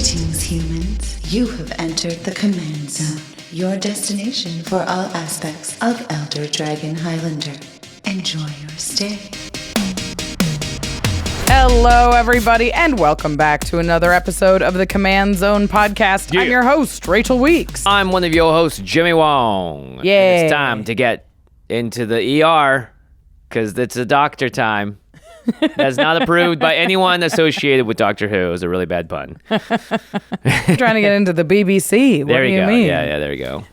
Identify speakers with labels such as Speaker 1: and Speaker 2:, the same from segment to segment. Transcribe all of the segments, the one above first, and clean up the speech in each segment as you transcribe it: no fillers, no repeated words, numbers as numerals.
Speaker 1: Greetings, humans. You have entered the Command Zone, your destination for all aspects of Elder Dragon Highlander. Enjoy your stay.
Speaker 2: Hello, everybody, and welcome back to another episode of the Command Zone podcast.
Speaker 3: Yeah.
Speaker 2: I'm your host, Rachel Weeks.
Speaker 3: I'm one of your hosts, Jimmy Wong.
Speaker 2: Yay.
Speaker 3: And it's time to get into the ER, because it's a doctor time. That's not approved by anyone associated with Doctor Who. It was a really bad pun.
Speaker 2: I'm trying to get into the BBC. What
Speaker 3: There
Speaker 2: do
Speaker 3: you
Speaker 2: you
Speaker 3: go.
Speaker 2: mean?
Speaker 3: Yeah, there you go.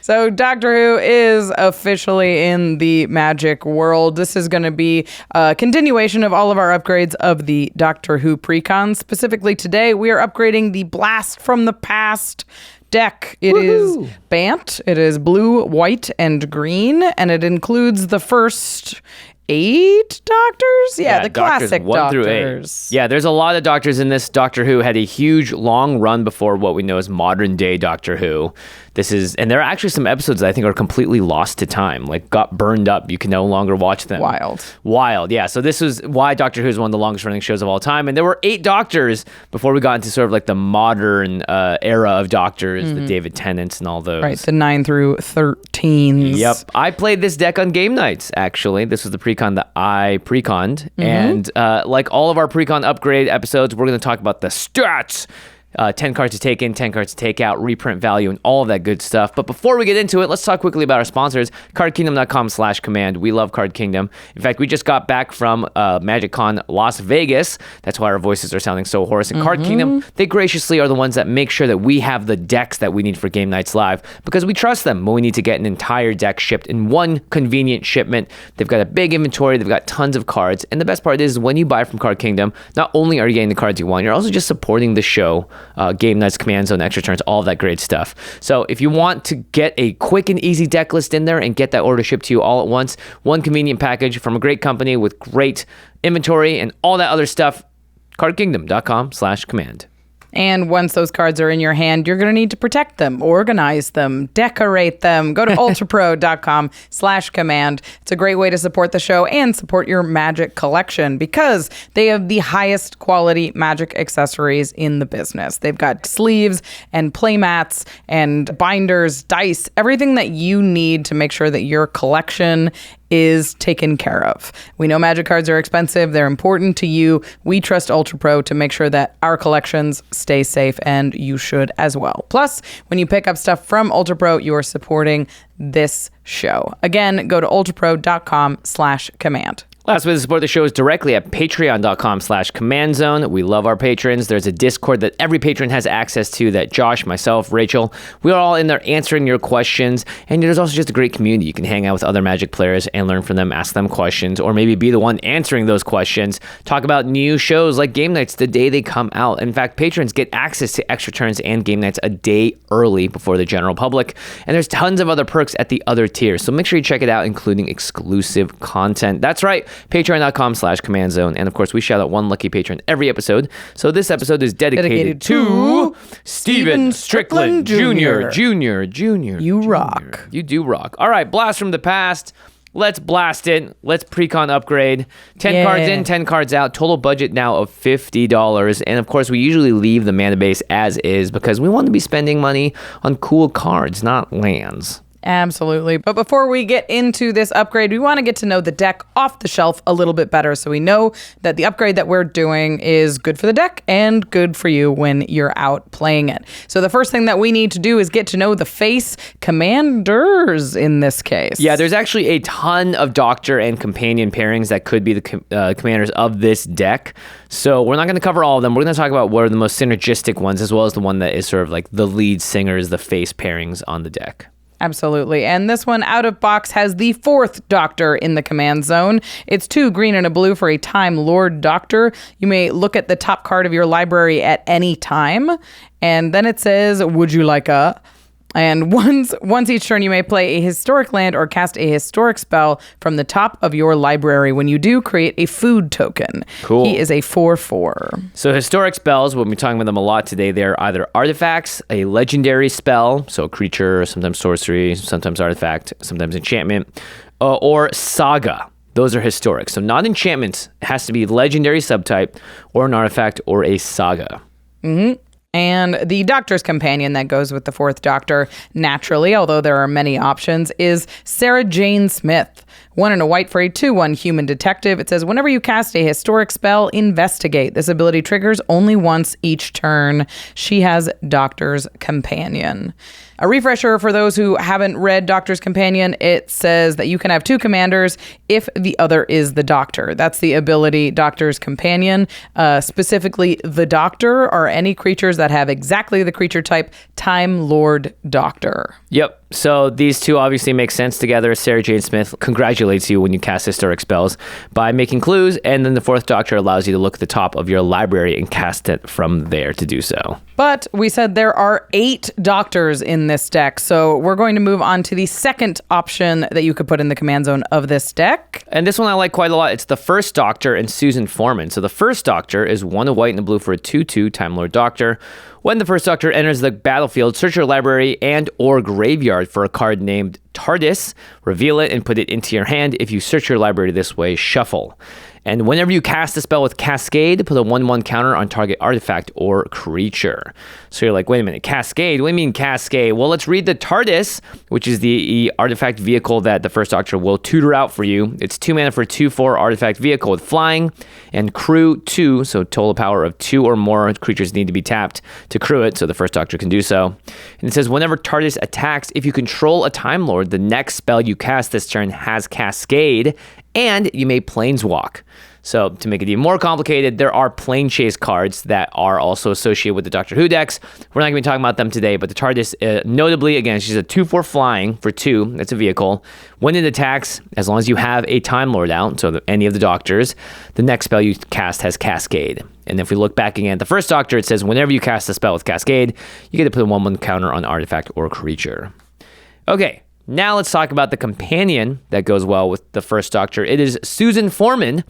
Speaker 2: So Doctor Who is officially in the magic world. This is going to be a continuation of all of our upgrades of the Doctor Who precon. Specifically today, we are upgrading the Blast from the Past deck. It is Bant. It is blue, white, and green, and it includes the first 8 doctors? Yeah, the
Speaker 3: Doctors
Speaker 2: classic
Speaker 3: 1 through 8.
Speaker 2: doctors.
Speaker 3: Yeah, there's a lot of doctors in this. Doctor Who had a huge, long run before what we know as modern day Doctor Who. And there are actually some episodes that I think are completely lost to time, like got burned up. You can no longer watch them. Wild, yeah. So this is why Doctor Who is one of the longest running shows of all time. And there were 8 doctors before we got into sort of like the modern era of doctors, the David Tennants and all those.
Speaker 2: Right, the 9 through 13s.
Speaker 3: Yep. I played this deck on game nights, actually. This was the precon that I preconned. And like all of our precon upgrade episodes, we're going to talk about the stats. 10 cards to take in, 10 cards to take out, reprint value, and all of that good stuff. But before we get into it, let's talk quickly about our sponsors, cardkingdom.com/command. We love Card Kingdom. In fact, we just got back from MagicCon Las Vegas. That's why our voices are sounding so hoarse. And Card Kingdom, they graciously are the ones that make sure that we have the decks that we need for Game Nights Live, because we trust them when we need to get an entire deck shipped in one convenient shipment. They've got a big inventory. They've got tons of cards. And the best part is when you buy from Card Kingdom, not only are you getting the cards you want, you're also just supporting the show. Game Nights, Command Zone, Extra Turns, all of that great stuff. So if you want to get a quick and easy deck list in there and get that order shipped to you all at once, one convenient package from a great company with great inventory and all that other stuff, cardkingdom.com/command.
Speaker 2: And once those cards are in your hand, you're going to need to protect them, organize them, decorate them. Go to ultrapro.com/command. It's a great way to support the show and support your magic collection because they have the highest quality magic accessories in the business. They've got sleeves and playmats and binders, dice, everything that you need to make sure that your collection is taken care of. We know magic cards are expensive. They're important to you. We trust Ultra Pro to make sure that our collections stay safe, and you should as well. Plus, when you pick up stuff from Ultra Pro, you are supporting this show. Again, go to ultrapro.com/command.
Speaker 3: Last way to support the show is directly at patreon.com/command zone. We love our patrons. There's a Discord that every patron has access to that Josh, myself, Rachel, we're all in there answering your questions. And there's also just a great community. You can hang out with other Magic players and learn from them, ask them questions, or maybe be the one answering those questions. Talk about new shows like Game Nights the day they come out. In fact, patrons get access to Extra Turns and Game Nights a day early before the general public. And there's tons of other perks at the other tiers. So make sure you check it out, including exclusive content. That's right. Patreon.com/command zone. And of course, we shout out one lucky patron every episode. So this episode is dedicated to Steven Strickland Jr.
Speaker 2: You rock.
Speaker 3: You do rock. All right, Blast from the Past. Let's blast it. Let's precon upgrade. 10 cards in, 10 cards out. Total budget now of $50. And of course, we usually leave the mana base as is because we want to be spending money on cool cards, not lands.
Speaker 2: Absolutely. But before we get into this upgrade, we want to get to know the deck off the shelf a little bit better so we know that the upgrade that we're doing is good for the deck and good for you when you're out playing it. So the first thing that we need to do is get to know the face commanders in this case.
Speaker 3: Yeah, there's actually a ton of doctor and companion pairings that could be the commanders of this deck. So we're not going to cover all of them. We're going to talk about what are the most synergistic ones as well as the one that is sort of like the lead singers, the face pairings on the deck.
Speaker 2: Absolutely. And this one out of box has the 4th Doctor in the Command Zone. It's 2 green and a blue for a Time Lord Doctor. You may look at the top card of your library at any time. And then it says, would you like a... And once each turn, you may play a historic land or cast a historic spell from the top of your library. When you do, create a food token.
Speaker 3: Cool.
Speaker 2: He is a 4/4.
Speaker 3: So historic spells, we'll be talking about them a lot today. They're either artifacts, a legendary spell, so a creature, sometimes sorcery, sometimes artifact, sometimes enchantment, or saga. Those are historic. So not enchantments. It has to be legendary subtype or an artifact or a saga.
Speaker 2: Mm-hmm. And the Doctor's Companion that goes with the fourth Doctor, naturally, although there are many options, is Sarah Jane Smith. 1 and a white for a 2/1 human detective. It says, whenever you cast a historic spell, investigate. This ability triggers only once each turn. She has Doctor's Companion. A refresher for those who haven't read Doctor's Companion, it says that you can have 2 commanders if the other is the Doctor. That's the ability Doctor's Companion. Specifically, the Doctor are any creatures that have exactly the creature type Time Lord Doctor.
Speaker 3: Yep. So these two obviously make sense together. Sarah Jane Smith congratulates you when you cast historic spells by making clues, and then the fourth Doctor allows you to look at the top of your library and cast it from there to do so.
Speaker 2: But we said there are 8 Doctors in this deck, so we're going to move on to the second option that you could put in the command zone of this deck.
Speaker 3: And this one I like quite a lot. It's the first Doctor and Susan Foreman. So the first Doctor is 1 a white and a blue for a 2/2 Time Lord Doctor. When the first Doctor enters the battlefield, search your library and or graveyard for a card named TARDIS, reveal it and put it into your hand. If you search your library this way, shuffle. And whenever you cast a spell with Cascade, put a 1/1 counter on target artifact or creature. So you're like, wait a minute, Cascade? What do you mean Cascade? Well, let's read the TARDIS, which is the artifact vehicle that the first Doctor will tutor out for you. It's 2 mana for 2/4 artifact vehicle with flying and crew 2, so total power of 2 or more creatures need to be tapped to crew it, so the first Doctor can do so. And it says, whenever TARDIS attacks, if you control a Time Lord, the next spell you cast this turn has Cascade, and you may Planeswalk. So to make it even more complicated, there are Plane Chase cards that are also associated with the Doctor Who decks. We're not going to be talking about them today, but the TARDIS, notably, again, she's a 2/4 flying for 2. That's a vehicle. When it attacks, as long as you have a Time Lord out, so any of the Doctors, the next spell you cast has Cascade. And if we look back again at the first Doctor, it says whenever you cast a spell with Cascade, you get to put a 1/1 counter on artifact or creature. Okay. Now let's talk about the companion that goes well with the first Doctor. It is Susan Foreman,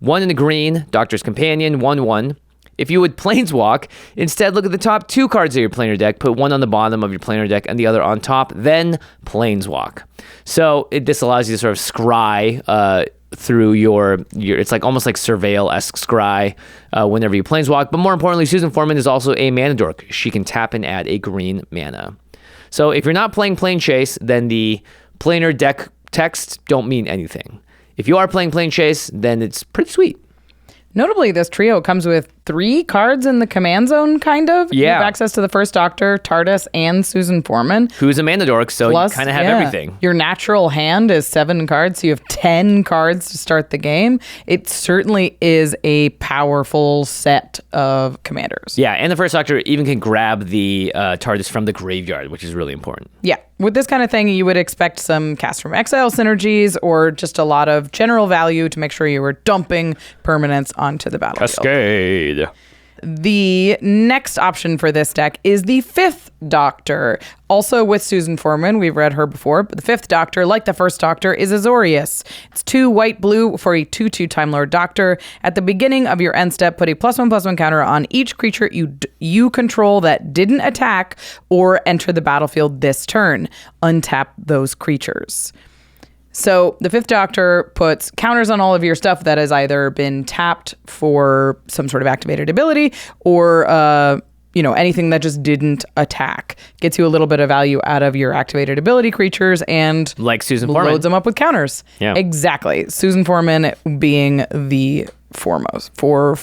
Speaker 3: 1 in the green, Doctor's Companion, 1/1. If you would Planeswalk, instead look at the top 2 cards of your planar deck, put 1 on the bottom of your planar deck and the other on top, then Planeswalk. So this allows you to sort of scry through your it's like almost like Surveil-esque scry whenever you Planeswalk. But more importantly, Susan Foreman is also a mana dork. She can tap and add a green mana. So if you're not playing Plane Chase, then the planar deck texts don't mean anything. If you are playing Plane Chase, then it's pretty sweet.
Speaker 2: Notably, this trio comes with 3 cards in the command zone, kind of.
Speaker 3: Yeah.
Speaker 2: You have access to the first Doctor, TARDIS, and Susan Foreman.
Speaker 3: Who's a mana dork, so
Speaker 2: Plus,
Speaker 3: you kind of have everything.
Speaker 2: Your natural hand is 7 cards, so you have 10 cards to start the game. It certainly is a powerful set of commanders.
Speaker 3: Yeah, and the first Doctor even can grab the TARDIS from the graveyard, which is really important.
Speaker 2: Yeah. With this kind of thing, you would expect some Cast from Exile synergies or just a lot of general value to make sure you were dumping permanents onto the battlefield.
Speaker 3: Cascade.
Speaker 2: The next option for this deck is the fifth Doctor. Also with Susan Foreman, we've read her before, but the fifth Doctor, like the first Doctor, is Azorius. It's 2 white-blue for a 2/2 Time Lord Doctor. At the beginning of your end step, put a +1/+1 counter on each creature you control that didn't attack or enter the battlefield this turn. Untap those creatures. So the fifth Doctor puts counters on all of your stuff that has either been tapped for some sort of activated ability or anything that just didn't attack. Gets you a little bit of value out of your activated ability creatures and
Speaker 3: like Susan Foreman
Speaker 2: loads them up with counters.
Speaker 3: Yeah.
Speaker 2: Exactly. Susan Foreman being the foremost for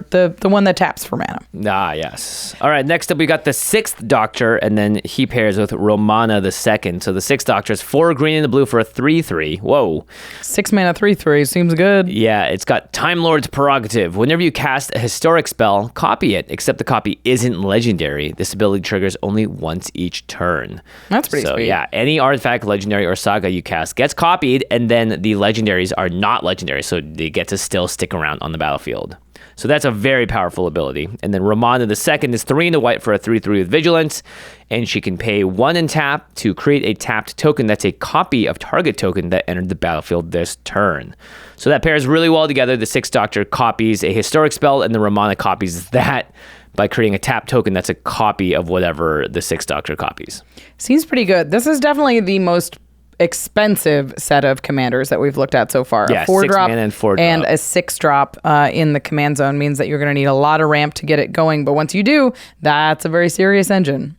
Speaker 2: the one that taps for mana.
Speaker 3: Ah, yes. All right, next up we got the sixth Doctor, and then he pairs with Romana the second. So the sixth Doctor is 4 green and the blue for a 3/3. Whoa.
Speaker 2: 6 mana 3/3 seems good.
Speaker 3: Yeah, it's got Time Lord's Prerogative. Whenever you cast a historic spell, copy it, except the copy isn't legendary. This ability triggers only once each turn.
Speaker 2: That's pretty sweet.
Speaker 3: Yeah, any artifact, legendary, or saga you cast gets copied, and then the legendaries are not legendary, so they get to still stick around on the battlefield. So that's a very powerful ability. And then Romana the second is 3 in the white for a 3/3 with Vigilance, and she can pay 1 and tap to create a tapped token that's a copy of target token that entered the battlefield this turn. So that pairs really well together. The sixth Doctor copies a historic spell, and the Romana copies that by creating a tap token that's a copy of whatever the sixth Doctor copies.
Speaker 2: Seems pretty good. This is definitely the most expensive set of commanders that we've looked at so far.
Speaker 3: Yeah,
Speaker 2: a 4-drop
Speaker 3: 6 mana and 4-drop.
Speaker 2: and a 6-drop in the command zone means that you're going to need a lot of ramp to get it going. But once you do, that's a very serious engine.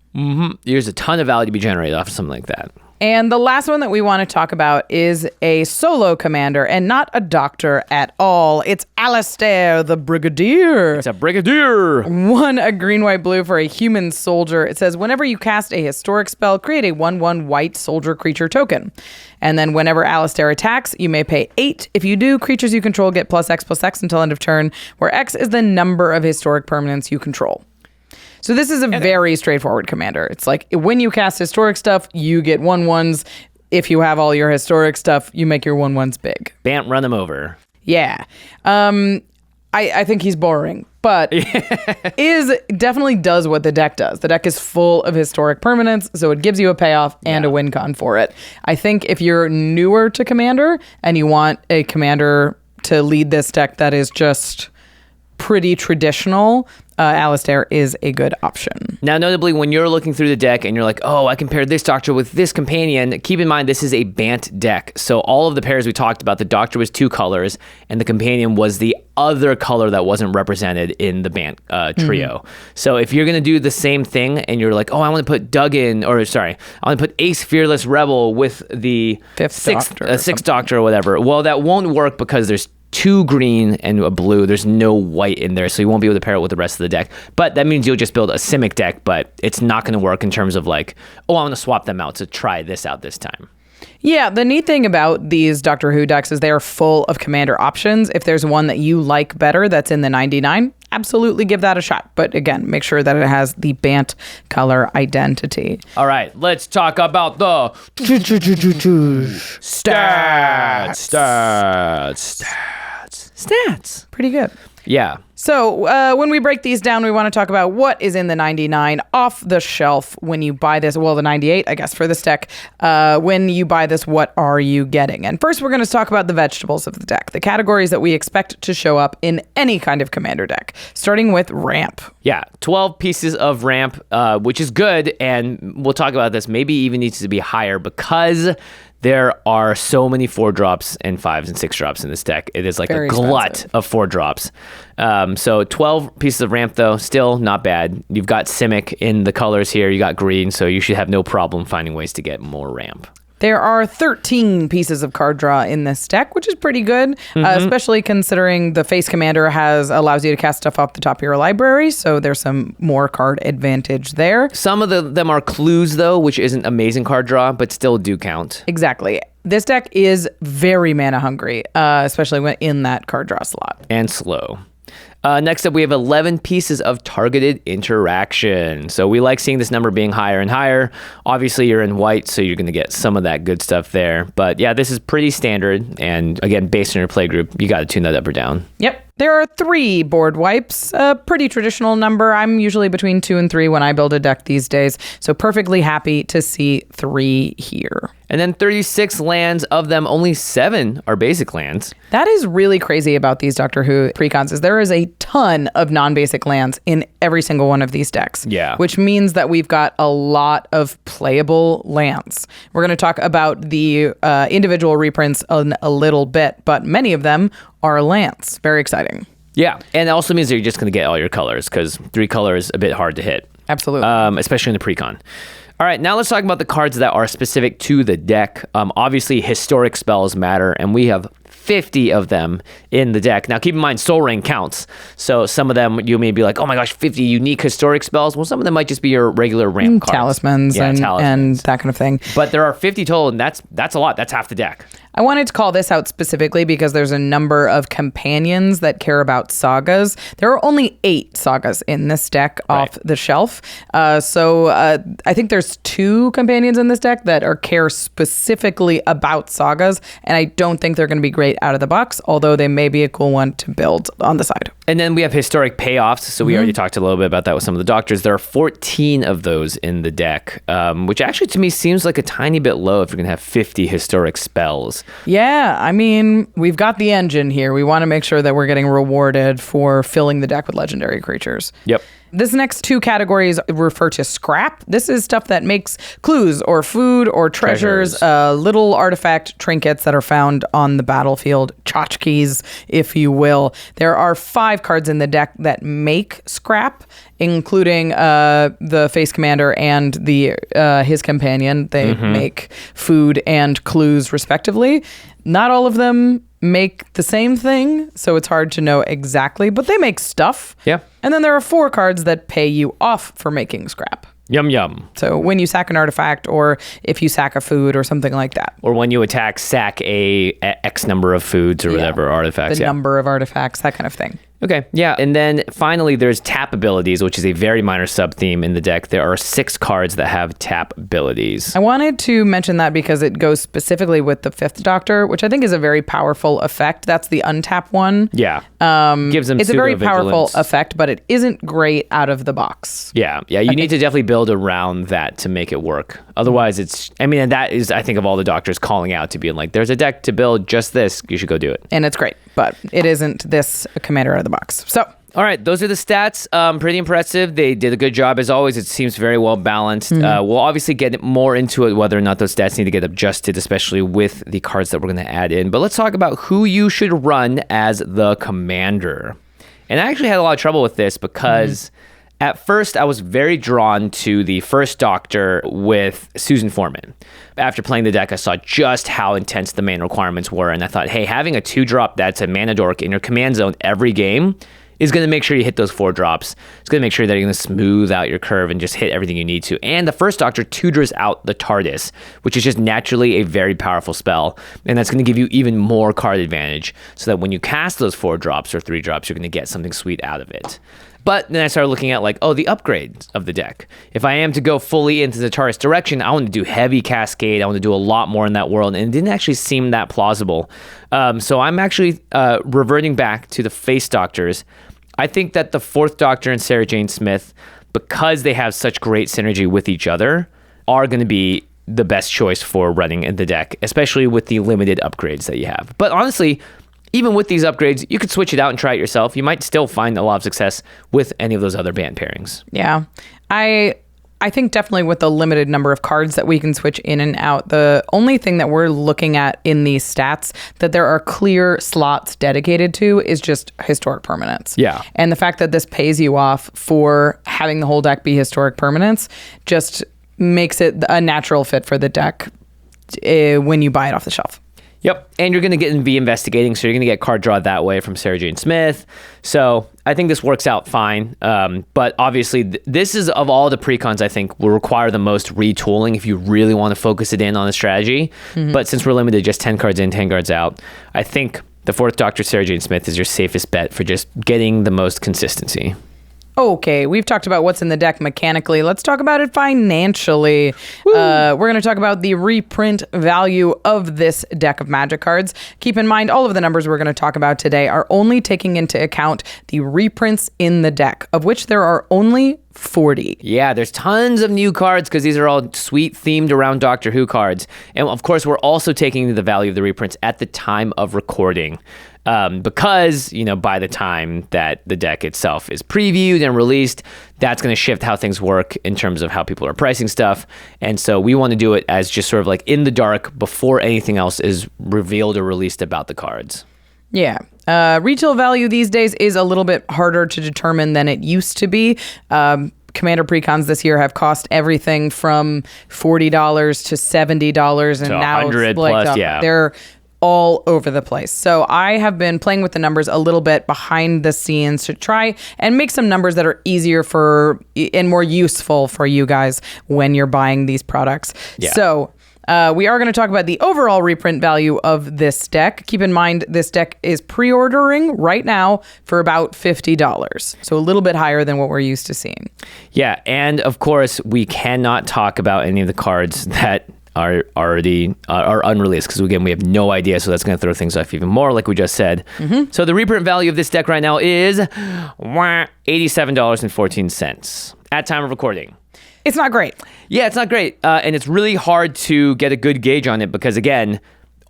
Speaker 3: There's a ton of value to be generated off of something like that.
Speaker 2: And the last one that we want to talk about is a solo commander and not a doctor at all. It's Alistair the Brigadier.
Speaker 3: It's a Brigadier.
Speaker 2: 1 a green, white, blue for a human soldier. It says whenever you cast a historic spell, create a 1/1 white soldier creature token. And then whenever Alistair attacks, you may pay 8. If you do, creatures you control get +X/+X until end of turn, where X is the number of historic permanents you control. So this is a very straightforward commander. It's like when you cast historic stuff, you get 1/1s. If you have all your historic stuff, you make your 1/1s big.
Speaker 3: Bant, run them over.
Speaker 2: Yeah. I think he's boring, but definitely does what the deck does. The deck is full of historic permanents, so it gives you a payoff and a win con for it. I think if you're newer to Commander and you want a commander to lead this deck that is just pretty traditional, Alistair is a good option.
Speaker 3: Now, notably, when you're looking through the deck and you're like, oh, I compared this Doctor with this Companion, keep in mind this is a Bant deck. So all of the pairs we talked about, the Doctor was 2 colors and the Companion was the other color that wasn't represented in the Bant trio. So if you're going to do the same thing and you're like, oh, I want to put I want to put Ace Fearless Rebel with the 6th Doctor or whatever. Well, that won't work because there's 2 green and a blue. There's no white in there, so you won't be able to pair it with the rest of the deck. But that means you'll just build a Simic deck, but it's not going to work in terms of like, oh, I want to swap them out to try this out this time.
Speaker 2: Yeah, the neat thing about these Doctor Who decks is they are full of commander options. If there's one that you like better that's in the 99, absolutely give that a shot. But again, make sure that it has the Bant color identity.
Speaker 3: All right, let's talk about the stats.
Speaker 2: Pretty good.
Speaker 3: Yeah.
Speaker 2: So when we break these down, we want to talk about what is in the 99 off the shelf when you buy this. Well, the 98, I guess, for this deck. When you buy this, what are you getting? And first, we're going to talk about the vegetables of the deck, the categories that we expect to show up in any kind of commander deck, starting with ramp.
Speaker 3: Yeah, 12 pieces of ramp, which is good. And we'll talk about this. Maybe even needs to be higher because there are so many 4-drops and 5s and 6-drops in this deck. It is like
Speaker 2: Very
Speaker 3: a glut
Speaker 2: expensive.
Speaker 3: of 4-drops. So 12 pieces of ramp, though, still not bad. You've got Simic in the colors here. You got green, so you should have no problem finding ways to get more ramp.
Speaker 2: There are 13 pieces of card draw in this deck, which is pretty good, especially considering the face commander allows you to cast stuff off the top of your library, so there's some more card advantage there.
Speaker 3: Some of them are clues, though, which isn't amazing card draw, but still do count.
Speaker 2: Exactly. This deck is very mana hungry, especially when in that card draw slot.
Speaker 3: And slow. Next up, we have 11 pieces of targeted interaction. So we like seeing this number being higher and higher. Obviously, you're in white, so you're going to get some of that good stuff there. But yeah, this is pretty standard. And again, based on your play group, you got to tune that up or down.
Speaker 2: Yep. There are 3 board wipes, a pretty traditional number. I'm usually between 2 and 3 when I build a deck these days, so perfectly happy to see 3 here.
Speaker 3: And then 36 lands, of them only 7 are basic lands.
Speaker 2: That is really crazy about these Doctor Who precons is there is a ton of non-basic lands in every single one of these decks.
Speaker 3: Yeah.
Speaker 2: Which means that we've got a lot of playable lands. We're going to talk about the individual reprints in a little bit, but many of them are lands. Very exciting.
Speaker 3: Yeah, and it also means that you're just going to get all your colors because 3 colors a bit hard to hit.
Speaker 2: Absolutely.
Speaker 3: Especially in the precon. All right, now let's talk about the cards that are specific to the deck. Obviously, historic spells matter, and we have 50 of them in the deck. Now, keep in mind, Sol Ring counts. So some of them, you may be like, oh my gosh, 50 unique historic spells. Well, some of them might just be your regular ramp cards.
Speaker 2: Talismans, and that kind of thing.
Speaker 3: But there are 50 total, and that's a lot. That's half the deck.
Speaker 2: I wanted to call this out specifically because there's a number of companions that care about sagas. There are only 8 sagas in this deck off the shelf. So I think there's 2 companions in this deck that care specifically about sagas, and I don't think they're going to be great out of the box, although they may be a cool one to build on the side.
Speaker 3: And then we have historic payoffs. So we already talked a little bit about that with some of the doctors. There are 14 of those in the deck, which actually to me seems like a tiny bit low if you're going to have 50 historic spells.
Speaker 2: Yeah, I mean, we've got the engine here. We want to make sure that we're getting rewarded for filling the deck with legendary creatures.
Speaker 3: Yep.
Speaker 2: This next two categories refer to scrap. This is stuff that makes clues or food or treasures. Little artifact trinkets that are found on the battlefield, tchotchkes, if you will. There are 5 cards in the deck that make scrap, including the face commander and his companion. They make food and clues respectively. Not all of them make the same thing, so it's hard to know exactly, but they make stuff.
Speaker 3: Yeah.
Speaker 2: And then there are 4 cards that pay you off for making scrap.
Speaker 3: Yum, yum.
Speaker 2: So when you sack an artifact, or if you sack a food or something like that.
Speaker 3: Or when you attack, sack a X number of foods or whatever, artifacts.
Speaker 2: The number of artifacts, that kind of thing.
Speaker 3: Okay, yeah. And then finally, there's tap abilities, which is a very minor sub-theme in the deck. There are 6 cards that have tap abilities.
Speaker 2: I wanted to mention that because it goes specifically with the 5th Doctor, which I think is a very powerful effect. That's the untap one.
Speaker 3: Yeah. Gives them
Speaker 2: It's a very powerful
Speaker 3: pseudo-vigilance.
Speaker 2: effect, but it isn't great out of the box.
Speaker 3: Yeah. You need to definitely build around that to make it work. Otherwise, and that is, I think, of all the doctors calling out to being like, there's a deck to build just this. You should go do it.
Speaker 2: And it's great, but it isn't this commander out of the box. So,
Speaker 3: all right, those are the stats. Pretty impressive. They did a good job as always. It seems very well balanced. We'll obviously get more into it, whether or not those stats need to get adjusted, especially with the cards that we're going to add in. But let's talk about who you should run as the commander. And I actually had a lot of trouble with this because at first I was very drawn to the first Doctor with Susan Foreman. After playing the deck, I saw just how intense the main requirements were, and I thought, hey, having a 2-drop that's a mana dork in your command zone every game is going to make sure you hit those 4 drops. It's going to make sure that you're going to smooth out your curve and just hit everything you need to. And the first Doctor tutors out the TARDIS, which is just naturally a very powerful spell. And that's going to give you even more card advantage so that when you cast those 4 drops or 3 drops, you're going to get something sweet out of it. But then I started looking at the upgrades of the deck. If I am to go fully into the TARDIS direction, I want to do heavy Cascade. I want to do a lot more in that world. And it didn't actually seem that plausible. So I'm actually reverting back to the face Doctors. I think that the 4th Doctor and Sarah Jane Smith, because they have such great synergy with each other, are going to be the best choice for running in the deck, especially with the limited upgrades that you have. But honestly, even with these upgrades, you could switch it out and try it yourself. You might still find a lot of success with any of those other band pairings.
Speaker 2: Yeah. I think definitely with the limited number of cards that we can switch in and out, the only thing that we're looking at in these stats that there are clear slots dedicated to is just historic permanence.
Speaker 3: Yeah.
Speaker 2: And the fact that this pays you off for having the whole deck be historic permanence just makes it a natural fit for the deck when you buy it off the shelf.
Speaker 3: Yep, and you're going to be investigating, so you're going to get card draw that way from Sarah Jane Smith. So I think this works out fine. But obviously, this is, of all the precons, I think, will require the most retooling if you really want to focus it in on a strategy. But since we're limited just 10 cards in, 10 cards out, I think the 4th Doctor, Sarah Jane Smith, is your safest bet for just getting the most consistency.
Speaker 2: Okay, we've talked about what's in the deck mechanically. Let's talk about it financially. We're going to talk about the reprint value of this deck of Magic cards. Keep in mind, all of the numbers we're going to talk about today are only taking into account the reprints in the deck, of which there are only 40.
Speaker 3: Yeah, there's tons of new cards because these are all sweet themed around Doctor Who cards. And of course, we're also taking the value of the reprints at the time of recording. Because, by the time that the deck itself is previewed and released, that's going to shift how things work in terms of how people are pricing stuff. And so we want to do it as just sort of like in the dark before anything else is revealed or released about the cards.
Speaker 2: Yeah. Retail value these days is a little bit harder to determine than it used to be. Commander precons this year have cost everything from $40 to $70, and
Speaker 3: to
Speaker 2: now
Speaker 3: 100 plus, yeah.
Speaker 2: They're all over the place. So I have been playing with the numbers a little bit behind the scenes to try and make some numbers that are easier and more useful for you guys when you're buying these products.
Speaker 3: Yeah.
Speaker 2: So we are going to talk about the overall reprint value of this deck. Keep in mind, this deck is pre-ordering right now for about $50. So a little bit higher than what we're used to seeing.
Speaker 3: Yeah, and of course, we cannot talk about any of the cards that are already are unreleased because again we have no idea, so that's going to throw things off even more, like we just said. So the reprint value of this deck right now is $87.14 at time of recording.
Speaker 2: It's not great.
Speaker 3: Yeah, it's not great, and it's really hard to get a good gauge on it because again,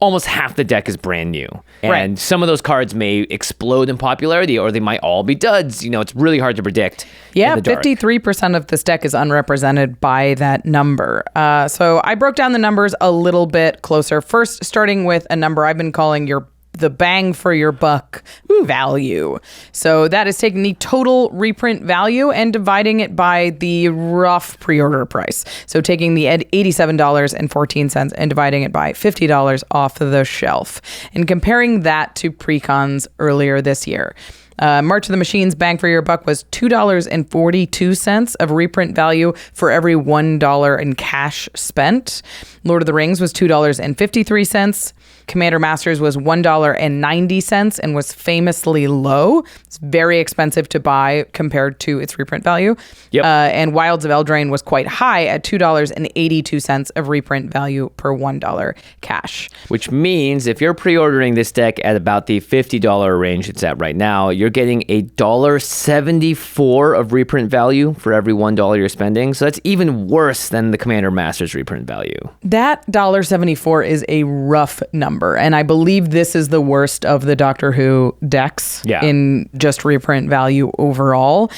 Speaker 3: almost half the deck is brand new. And
Speaker 2: Right.
Speaker 3: some of those cards may explode in popularity, or they might all be duds. It's really hard to predict.
Speaker 2: Yeah,
Speaker 3: in the dark.
Speaker 2: 53% of this deck is unrepresented by that number. So I broke down the numbers a little bit closer. First, starting with a number I've been calling the bang for your buck value. So that is taking the total reprint value and dividing it by the rough pre-order price. So taking the $87.14 and dividing it by $50 off the shelf and comparing that to pre-cons earlier this year. March of the Machines bang for your buck was $2.42 of reprint value for every $1 in cash spent. Lord of the Rings was $2.53. Commander Masters was $1.90 and was famously low. It's very expensive to buy compared to its reprint value.
Speaker 3: Yep.
Speaker 2: And Wilds of Eldraine was quite high at $2.82 of reprint value per $1 cash.
Speaker 3: Which means if you're pre-ordering this deck at about the $50 range it's at right now, you're getting $1.74 of reprint value for every $1 you're spending. So that's even worse than the Commander Masters reprint value.
Speaker 2: That $1.74 is a rough number, and I believe this is the worst of the Doctor Who decks in just reprint value overall.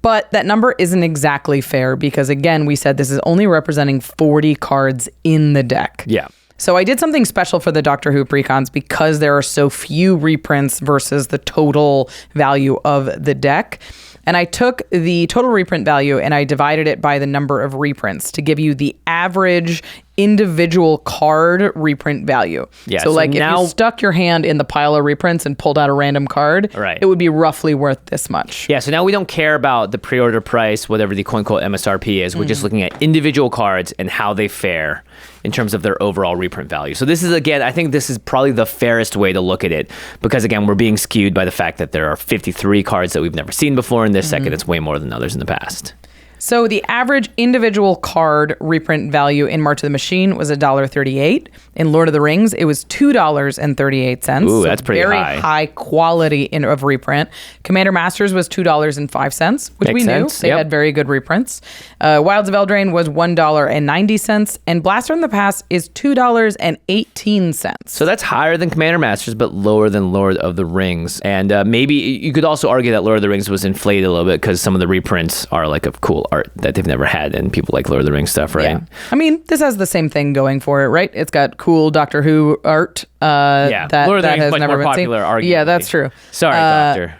Speaker 2: But that number isn't exactly fair because, again, we said this is only representing 40 cards in the deck.
Speaker 3: Yeah.
Speaker 2: So I did something special for the Doctor Who precons because there are so few reprints versus the total value of the deck. And I took the total reprint value and I divided it by the number of reprints to give you the average individual card reprint value.
Speaker 3: Yeah,
Speaker 2: so like
Speaker 3: now,
Speaker 2: if you stuck your hand in the pile of reprints and pulled out a random card,
Speaker 3: right,
Speaker 2: it would be roughly worth this much.
Speaker 3: Yeah, so now we don't care about the pre-order price, whatever the quote-unquote MSRP is. We're just looking at individual cards and how they fare in terms of their overall reprint value. So this is, again, I think this is probably the fairest way to look at it because, again, we're being skewed by the fact that there are 53 cards that we've never seen before in this second. It's way more than others in the past.
Speaker 2: So the average individual card reprint value in March of the Machine was $1.38. In Lord of the Rings, it was $2.38.
Speaker 3: Ooh, that's pretty
Speaker 2: very
Speaker 3: high.
Speaker 2: high quality of reprint. Commander Masters was $2.05, which
Speaker 3: Makes
Speaker 2: we
Speaker 3: sense.
Speaker 2: knew. They had very good reprints. Wilds of Eldraine was $1.90. And Blaster in the Past is $2.18.
Speaker 3: So that's higher than Commander Masters, but lower than Lord of the Rings. And maybe you could also argue that Lord of the Rings was inflated a little bit because some of the reprints are like of cool art that they've never had, and people like Lord of the Rings stuff, right?
Speaker 2: Yeah. I mean, this has the same thing going for it, right? It's got cool Doctor Who art.
Speaker 3: Yeah,
Speaker 2: that,
Speaker 3: Lord of the
Speaker 2: that
Speaker 3: Rings
Speaker 2: has
Speaker 3: much
Speaker 2: never
Speaker 3: more
Speaker 2: been
Speaker 3: popular,
Speaker 2: seen.
Speaker 3: arguably.
Speaker 2: Yeah, that's true.
Speaker 3: Sorry, Doctor.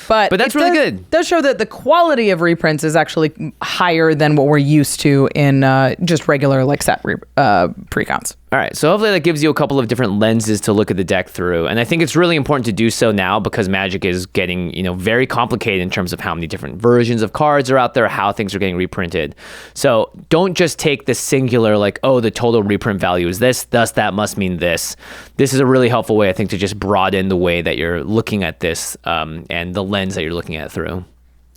Speaker 2: But
Speaker 3: that's
Speaker 2: it
Speaker 3: really
Speaker 2: does,
Speaker 3: good.
Speaker 2: Does show that the quality of reprints is actually higher than what we're used to in just regular like set precons.
Speaker 3: All right, so hopefully that gives you a couple of different lenses to look at the deck through. And I think it's really important to do so now because Magic is getting, very complicated in terms of how many different versions of cards are out there, how things are getting reprinted. So don't just take the singular, like, oh, the total reprint value is this, thus that must mean this. This is a really helpful way, I think, to just broaden the way that you're looking at this and the lens that you're looking at it through.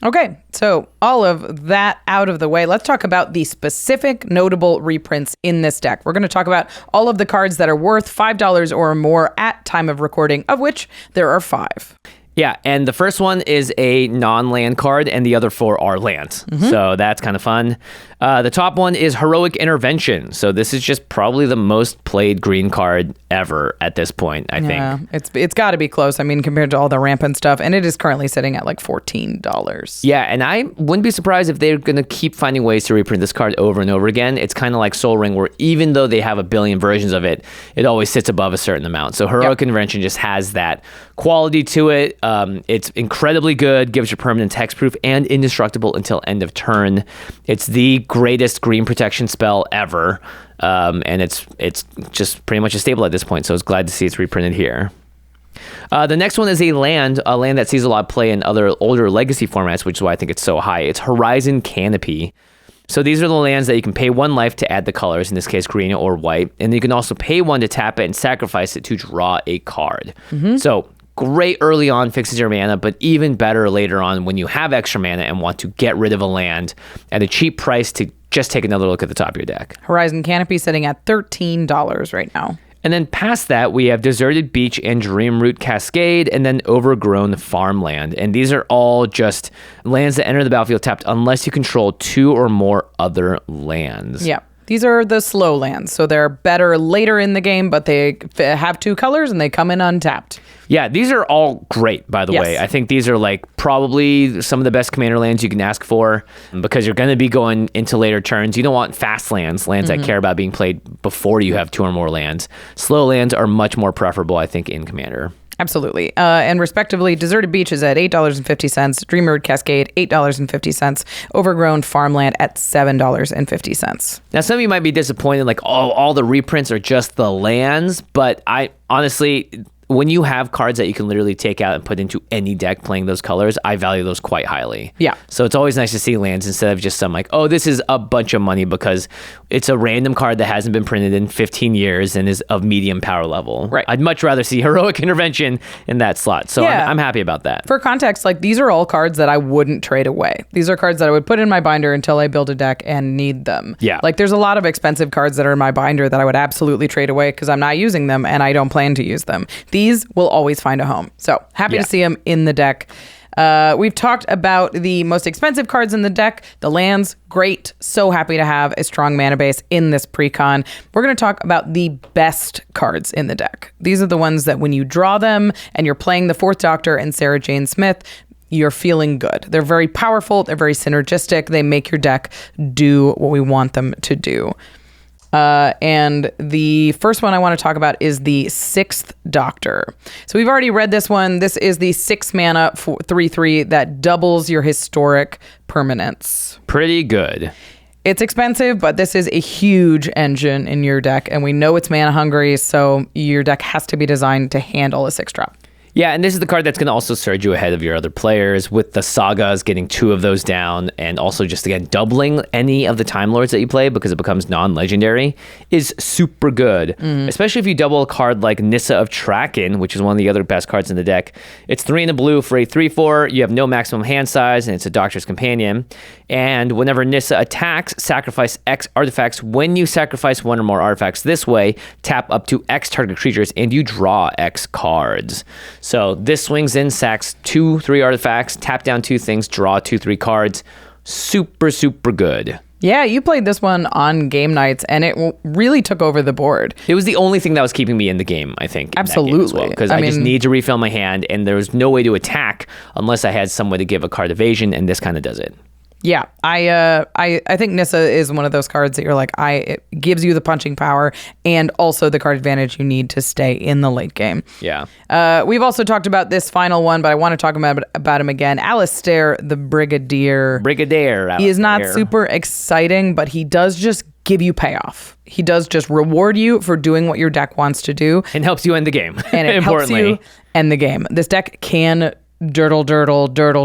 Speaker 2: Okay, so all of that out of the way, let's talk about the specific notable reprints in this deck. We're going to talk about all of the cards that are worth $5 or more at time of recording, of which there are 5.
Speaker 3: Yeah, and the first one is a non-land card, and the other 4 are lands. So that's kind of fun. The top one is Heroic Intervention. So this is just probably the most played green card ever at this point, I think.
Speaker 2: Yeah, it's got to be close. I mean, compared to all the rampant stuff, and it is currently sitting at like $14.
Speaker 3: Yeah, and I wouldn't be surprised if they're going to keep finding ways to reprint this card over and over again. It's kind of like Sol Ring, where even though they have a billion versions of it, it always sits above a certain amount. So Heroic Intervention just has that quality to it. It's incredibly good, gives you permanent hexproof and indestructible until end of turn. It's the greatest green protection spell ever, and it's just pretty much a staple at this point, so I was glad to see it's reprinted here. The next one is a land that sees a lot of play in other older legacy formats, which is why I think it's so high. It's Horizon Canopy. So these are the lands that you can pay 1 life to add the colors, in this case green or white, and you can also pay 1 to tap it and sacrifice it to draw a card. So great early on, fixes your mana, but even better later on when you have extra mana and want to get rid of a land at a cheap price to just take another look at the top of your deck.
Speaker 2: Horizon Canopy sitting at $13 right now.
Speaker 3: And then past that, we have Deserted Beach and Dreamroot Cascade, and then Overgrown Farmland. And these are all just lands that enter the battlefield tapped unless you control 2 or more other lands.
Speaker 2: Yeah. These are the slow lands, so they're better later in the game, but they have 2 colors and they come in untapped.
Speaker 3: Yeah, these are all great, by the
Speaker 2: Yes.
Speaker 3: way. I think these are like probably some of the best commander lands you can ask for because you're going to be going into later turns. You don't want fast lands that care about being played before you have 2 or more lands. Slow lands are much more preferable, I think, in Commander.
Speaker 2: Absolutely. And respectively, Deserted Beach is at $8.50, Dreamward Cascade, $8.50, Overgrown Farmland at $7.50.
Speaker 3: Now, some of you might be disappointed, like, oh, all the reprints are just the lands, but I honestly, when you have cards that you can literally take out and put into any deck playing those colors, I value those quite highly.
Speaker 2: Yeah.
Speaker 3: So it's always nice to see lands instead of just some like, oh, this is a bunch of money because it's a random card that hasn't been printed in 15 years and is of medium power level.
Speaker 2: Right.
Speaker 3: I'd much rather see Heroic Intervention in that slot. So
Speaker 2: Yeah.
Speaker 3: I'm happy about that.
Speaker 2: For context, like these are all cards that I wouldn't trade away. These are cards that I would put in my binder until I build a deck and need them.
Speaker 3: Yeah.
Speaker 2: Like there's a lot of expensive cards that are in my binder that I would absolutely trade away because I'm not using them and I don't plan to use them. These will always find a home. So happy
Speaker 3: Yeah.
Speaker 2: to see them in the deck. We've talked about the most expensive cards in the deck. The lands, great. So happy to have a strong mana base in this pre-con. We're going to talk about the best cards in the deck. These are the ones that when you draw them and you're playing the 4th Doctor and Sarah Jane Smith, you're feeling good. They're very powerful. They're very synergistic. They make your deck do what we want them to do. And the first one I want to talk about is the 6th Doctor. So we've already read this one. This is the 6 mana 3/3 that doubles your historic permanence.
Speaker 3: Pretty good.
Speaker 2: It's expensive, but this is a huge engine in your deck, and we know it's mana hungry, so your deck has to be designed to handle a 6-drop.
Speaker 3: Yeah, and this is the card that's going to also surge you ahead of your other players with the Sagas getting 2 of those down and also just, again, doubling any of the Time Lords that you play because it becomes non-legendary is super good, especially if you double a card like Nissa of Traken, which is one of the other best cards in the deck. It's 3 in a blue for a 3/4. You have no maximum hand size, and it's a Doctor's Companion. And whenever Nissa attacks, sacrifice X artifacts. When you sacrifice 1 or more artifacts this way, tap up to X target creatures, and you draw X cards. So this swings in, sacks 2-3 artifacts, tap down 2 things, draw 2-3 cards. Super, super good.
Speaker 2: Yeah, you played this one on game nights, and it really took over the board.
Speaker 3: It was the only thing that was keeping me in the game, I think.
Speaker 2: Absolutely.
Speaker 3: Because I just need to refill my hand, and there was no way to attack unless I had some way to give a card evasion, and this kind of does it.
Speaker 2: Yeah, I think Nissa is one of those cards that you're like, it gives you the punching power and also the card advantage you need to stay in the late game.
Speaker 3: Yeah.
Speaker 2: We've also talked about this final one, but I want to talk about him again. Alistair the Brigadier. He is not super exciting, but he does just give you payoff. He does just reward you for doing what your deck wants to do.
Speaker 3: And helps you end the game.
Speaker 2: And it helps you end the game. This deck can durdle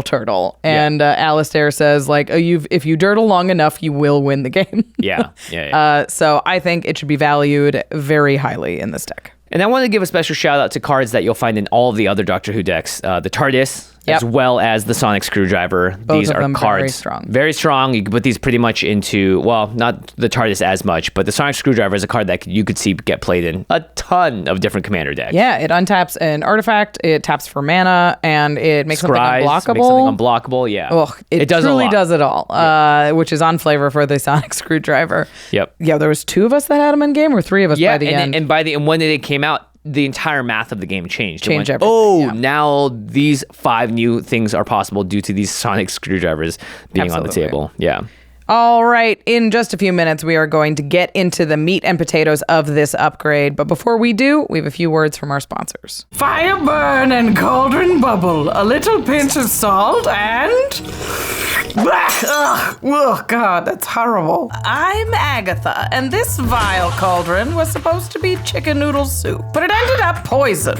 Speaker 2: turtle, and Alistair says like, if you durdle long enough you will win the game.
Speaker 3: Yeah.
Speaker 2: So I think it should be valued very highly in this deck.
Speaker 3: And I want to give a special shout out to cards that you'll find in all of the other Doctor Who decks. The TARDIS, as well as the Sonic Screwdriver.
Speaker 2: Both
Speaker 3: these
Speaker 2: of
Speaker 3: are
Speaker 2: them
Speaker 3: cards
Speaker 2: very strong.
Speaker 3: Very strong. You can put these pretty much into, well, not the TARDIS as much, but the Sonic Screwdriver is a card that you could see get played in a ton of different commander decks.
Speaker 2: Yeah, it untaps an artifact, it taps for mana, and it makes something unblockable.
Speaker 3: Makes something unblockable, yeah.
Speaker 2: Ugh, it
Speaker 3: does
Speaker 2: truly
Speaker 3: a lot.
Speaker 2: does it all, which is on flavor for the Sonic Screwdriver.
Speaker 3: Yep.
Speaker 2: Yeah, there was 2 of us that had them in game, or 3 of us by the end.
Speaker 3: And when it came out, the entire math of the game changed.
Speaker 2: Everything,
Speaker 3: now these 5 new things are possible due to these Sonic Screwdrivers being on the table. Yeah.
Speaker 2: All right, in just a few minutes, we are going to get into the meat and potatoes of this upgrade. But before we do, we have a few words from our sponsors.
Speaker 4: Fire burn and cauldron bubble, a little pinch of salt, and... Oh, God, that's horrible. I'm Agatha, and this vile cauldron was supposed to be chicken noodle soup, but it ended up poison.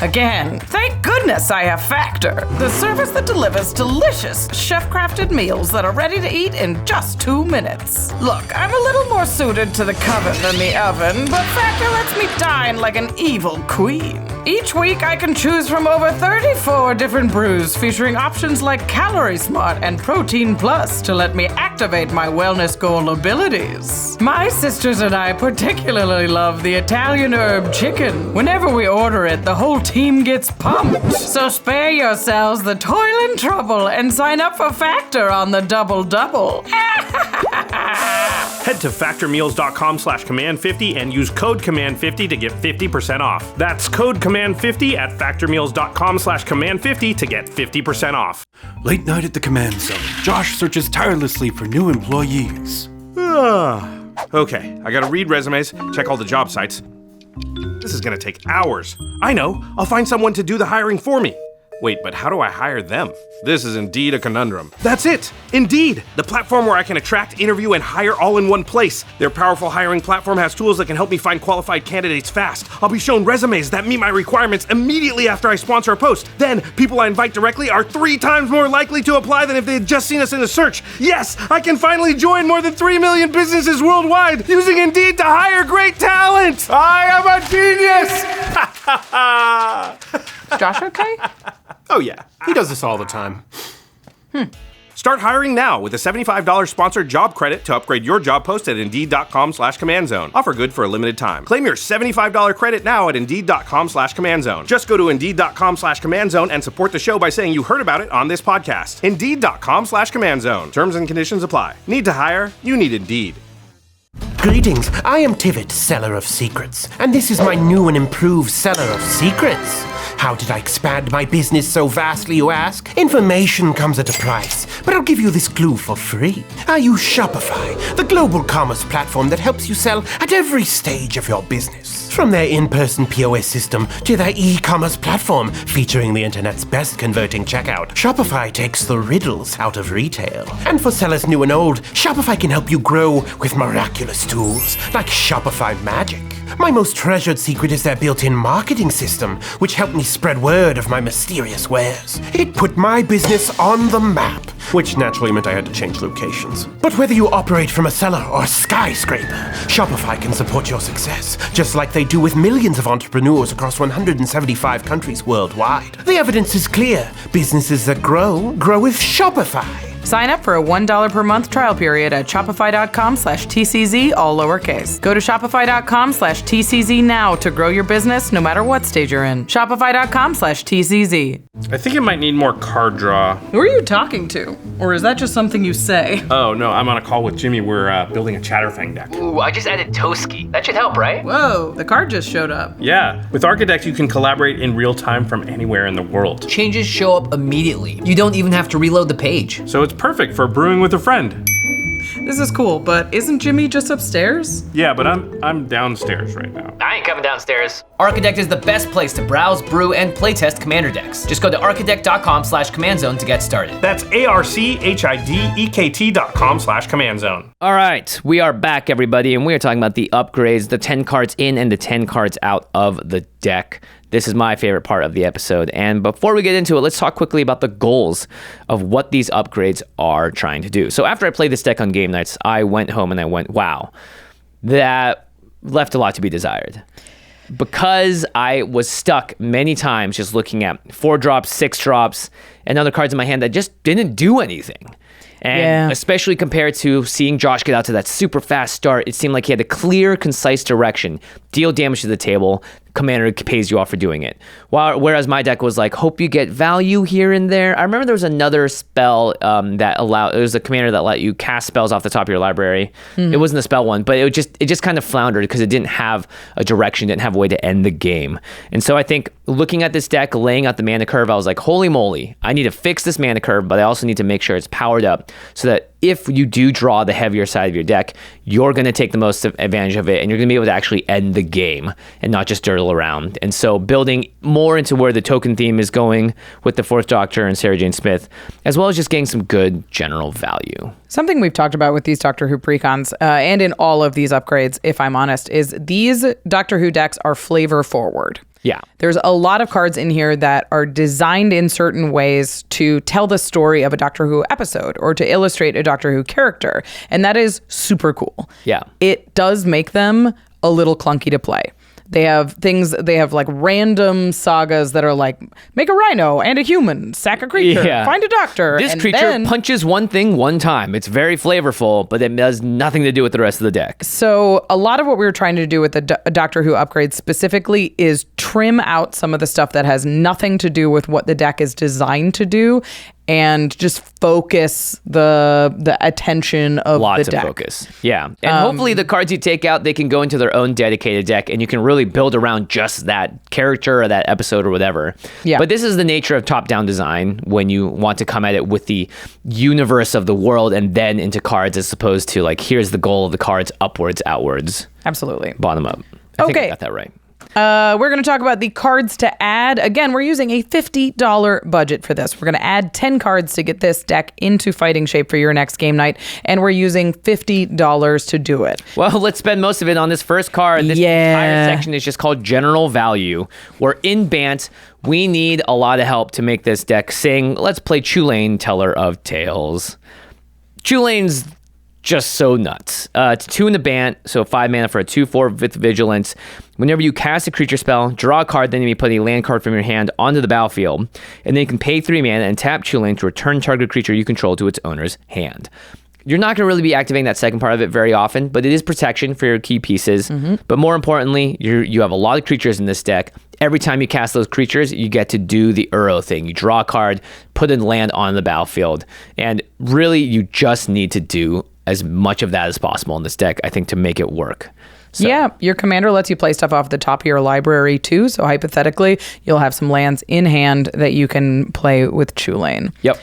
Speaker 4: Again, thank goodness I have Factor, the service that delivers delicious chef-crafted meals that are ready to eat in just 2 minutes. Look, I'm a little more suited to the coven than the oven, but Factor lets me dine like an evil queen. Each week I can choose from over 34 different brews featuring options like Calorie Smart and Protein Plus to let me activate my wellness goal abilities. My sisters and I particularly love the Italian herb chicken. Whenever we order it, the whole team gets pumped. So spare yourselves the toil and trouble and sign up for Factor on the Double Double.
Speaker 5: Head to factormeals.com/command50 and use code command50 to get 50% off. That's code command50 at factormeals.com/command50 to get 50% off.
Speaker 6: Late night at the command zone. Josh searches tirelessly for new employees.
Speaker 5: Okay, I gotta read resumes, check all the job sites. This is gonna take hours. I know, I'll find someone to do the hiring for me. Wait, but how do I hire them? This is indeed a conundrum. That's it! Indeed! The platform where I can attract, interview, and hire all in one place. Their powerful hiring platform has tools that can help me find qualified candidates fast. I'll be shown resumes that meet my requirements immediately after I sponsor a post. Then, people I invite directly are 3 times more likely to apply than if they had just seen us in a search. Yes! I can finally join more than 3 million businesses worldwide using Indeed to hire great talent! I am a genius!
Speaker 2: Josh okay?
Speaker 6: Oh yeah, he does this all the time.
Speaker 5: Start hiring now with a $75 sponsored job credit to upgrade your job post at Indeed.com/CommandZone. Offer good for a limited time. Claim your $75 credit now at Indeed.com/CommandZone. Just go to Indeed.com/CommandZone and support the show by saying you heard about it on this podcast. Indeed.com/CommandZone. Terms and conditions apply. Need to hire? You need Indeed.
Speaker 7: Greetings, I am Tivit, Seller of Secrets, and this is my new and improved Seller of Secrets. How did I expand my business so vastly, you ask? Information comes at a price, but I'll give you this clue for free. I use Shopify, the global commerce platform that helps you sell at every stage of your business. From their in-person POS system to their e-commerce platform featuring the internet's best converting checkout, Shopify takes the riddles out of retail. And for sellers new and old, Shopify can help you grow with miraculous tools like Shopify Magic. My most treasured secret is their built-in marketing system, which helped me spread word of my mysterious wares. It put my business on the map, which naturally meant I had to change locations. But whether you operate from a cellar or a skyscraper, Shopify can support your success, just like they do with millions of entrepreneurs across 175 countries worldwide. The evidence is clear. Businesses that grow with Shopify.
Speaker 2: Sign up for a $1 per month trial period at shopify.com/TCZ, all lowercase. Go to shopify.com/TCZ now to grow your business no matter what stage you're in. Shopify.com/TCZ.
Speaker 5: I think it might need more card draw.
Speaker 4: Who are you talking to? Or is that just something you say?
Speaker 5: Oh, no, I'm on a call with Jimmy. We're building a Chatterfang deck.
Speaker 3: Ooh, I just added Toski. That should help, right?
Speaker 4: Whoa, the card just showed up.
Speaker 5: Yeah, with Architect, you can collaborate in real time from anywhere in the world.
Speaker 8: Changes show up immediately. You don't even have to reload the page.
Speaker 5: So it's perfect for brewing with a friend.
Speaker 4: This is cool, but isn't Jimmy just upstairs?
Speaker 5: Yeah, but I'm downstairs right now.
Speaker 3: I ain't coming downstairs.
Speaker 8: Architect is the best place to browse, brew, and playtest Commander decks. Just go to architect.com/CommandZone to get started.
Speaker 5: That's ARCHIDEKT.com/CommandZone.
Speaker 3: All right, we are back, everybody, and we are talking about the upgrades, the 10 cards in and the 10 cards out of the deck. This is my favorite part of the episode. And before we get into it, let's talk quickly about the goals of what these upgrades are trying to do. So after I played this deck on game nights, I went home and I went, wow, that left a lot to be desired. Because I was stuck many times just looking at 4 drops, 6 drops, and other cards in my hand that just didn't do anything. And especially compared to seeing Josh get out to that super fast start, it seemed like he had a clear, concise direction. Deal damage to the table, commander pays you off for doing it. Whereas my deck was like, hope you get value here and there. I remember there was another spell that allowed, it was a commander that let you cast spells off the top of your library. It wasn't the spell one, but it just kind of floundered because it didn't have a direction, didn't have a way to end the game. And so I think looking at this deck, laying out the mana curve, I was like, holy moly, I need to fix this mana curve, but I also need to make sure it's powered up so that if you do draw the heavier side of your deck, you're going to take the most advantage of it and you're going to be able to actually end the game and not just durdle around. And so building more into where the token theme is going with the 4th Doctor and Sarah Jane Smith, as well as just getting some good general value.
Speaker 2: Something we've talked about with these Doctor Who precons and in all of these upgrades, if I'm honest, is these Doctor Who decks are flavor forward.
Speaker 3: Yeah.
Speaker 2: There's a lot of cards in here that are designed in certain ways to tell the story of a Doctor Who episode or to illustrate a Doctor Who character. And that is super cool.
Speaker 3: Yeah.
Speaker 2: It does make them a little clunky to play. They have like random sagas that are like, make a rhino and a human, sack a creature, find a doctor.
Speaker 3: This
Speaker 2: and
Speaker 3: creature punches one thing one time. It's very flavorful, but it has nothing to do with the rest of the deck.
Speaker 2: So a lot of what we were trying to do with the Doctor Who upgrades specifically is trim out some of the stuff that has nothing to do with what the deck is designed to do and just focus the attention of
Speaker 3: Lots
Speaker 2: the deck.
Speaker 3: of focus. Yeah. And hopefully the cards you take out, they can go into their own dedicated deck and you can really build around just that character or that episode or whatever.
Speaker 2: Yeah.
Speaker 3: But this is the nature of top-down design when you want to come at it with the universe of the world and then into cards as opposed to like, here's the goal of the cards, upwards, outwards,
Speaker 2: Absolutely.
Speaker 3: bottom up. I think I
Speaker 2: Okay.
Speaker 3: got that right.
Speaker 2: We're going to talk about the cards to add. Again, we're using a $50 budget for this. We're going to add 10 cards to get this deck into fighting shape for your next game night, and we're using $50 to do it.
Speaker 3: Well, let's spend most of it on this first card. This entire section is just called General Value. We're in Bant. We need a lot of help to make this deck sing. Let's play Chulane, Teller of Tales. Chulane's just so nuts. It's 2 in the Bant, so 5 mana for a 2/4 with Vigilance. Whenever you cast a creature spell, draw a card, then you may put a land card from your hand onto the battlefield, and then you can pay 3 mana and tap Chulane to return target creature you control to its owner's hand. You're not going to really be activating that second part of it very often, but it is protection for your key pieces. But more importantly, you have a lot of creatures in this deck. Every time you cast those creatures, you get to do the Uro thing. You draw a card, put a land on the battlefield, and really you just need to do as much of that as possible in this deck, I think, to make it work. So,
Speaker 2: Yeah, your commander lets you play stuff off the top of your library too. So hypothetically, you'll have some lands in hand that you can play with Chulane.
Speaker 3: Yep.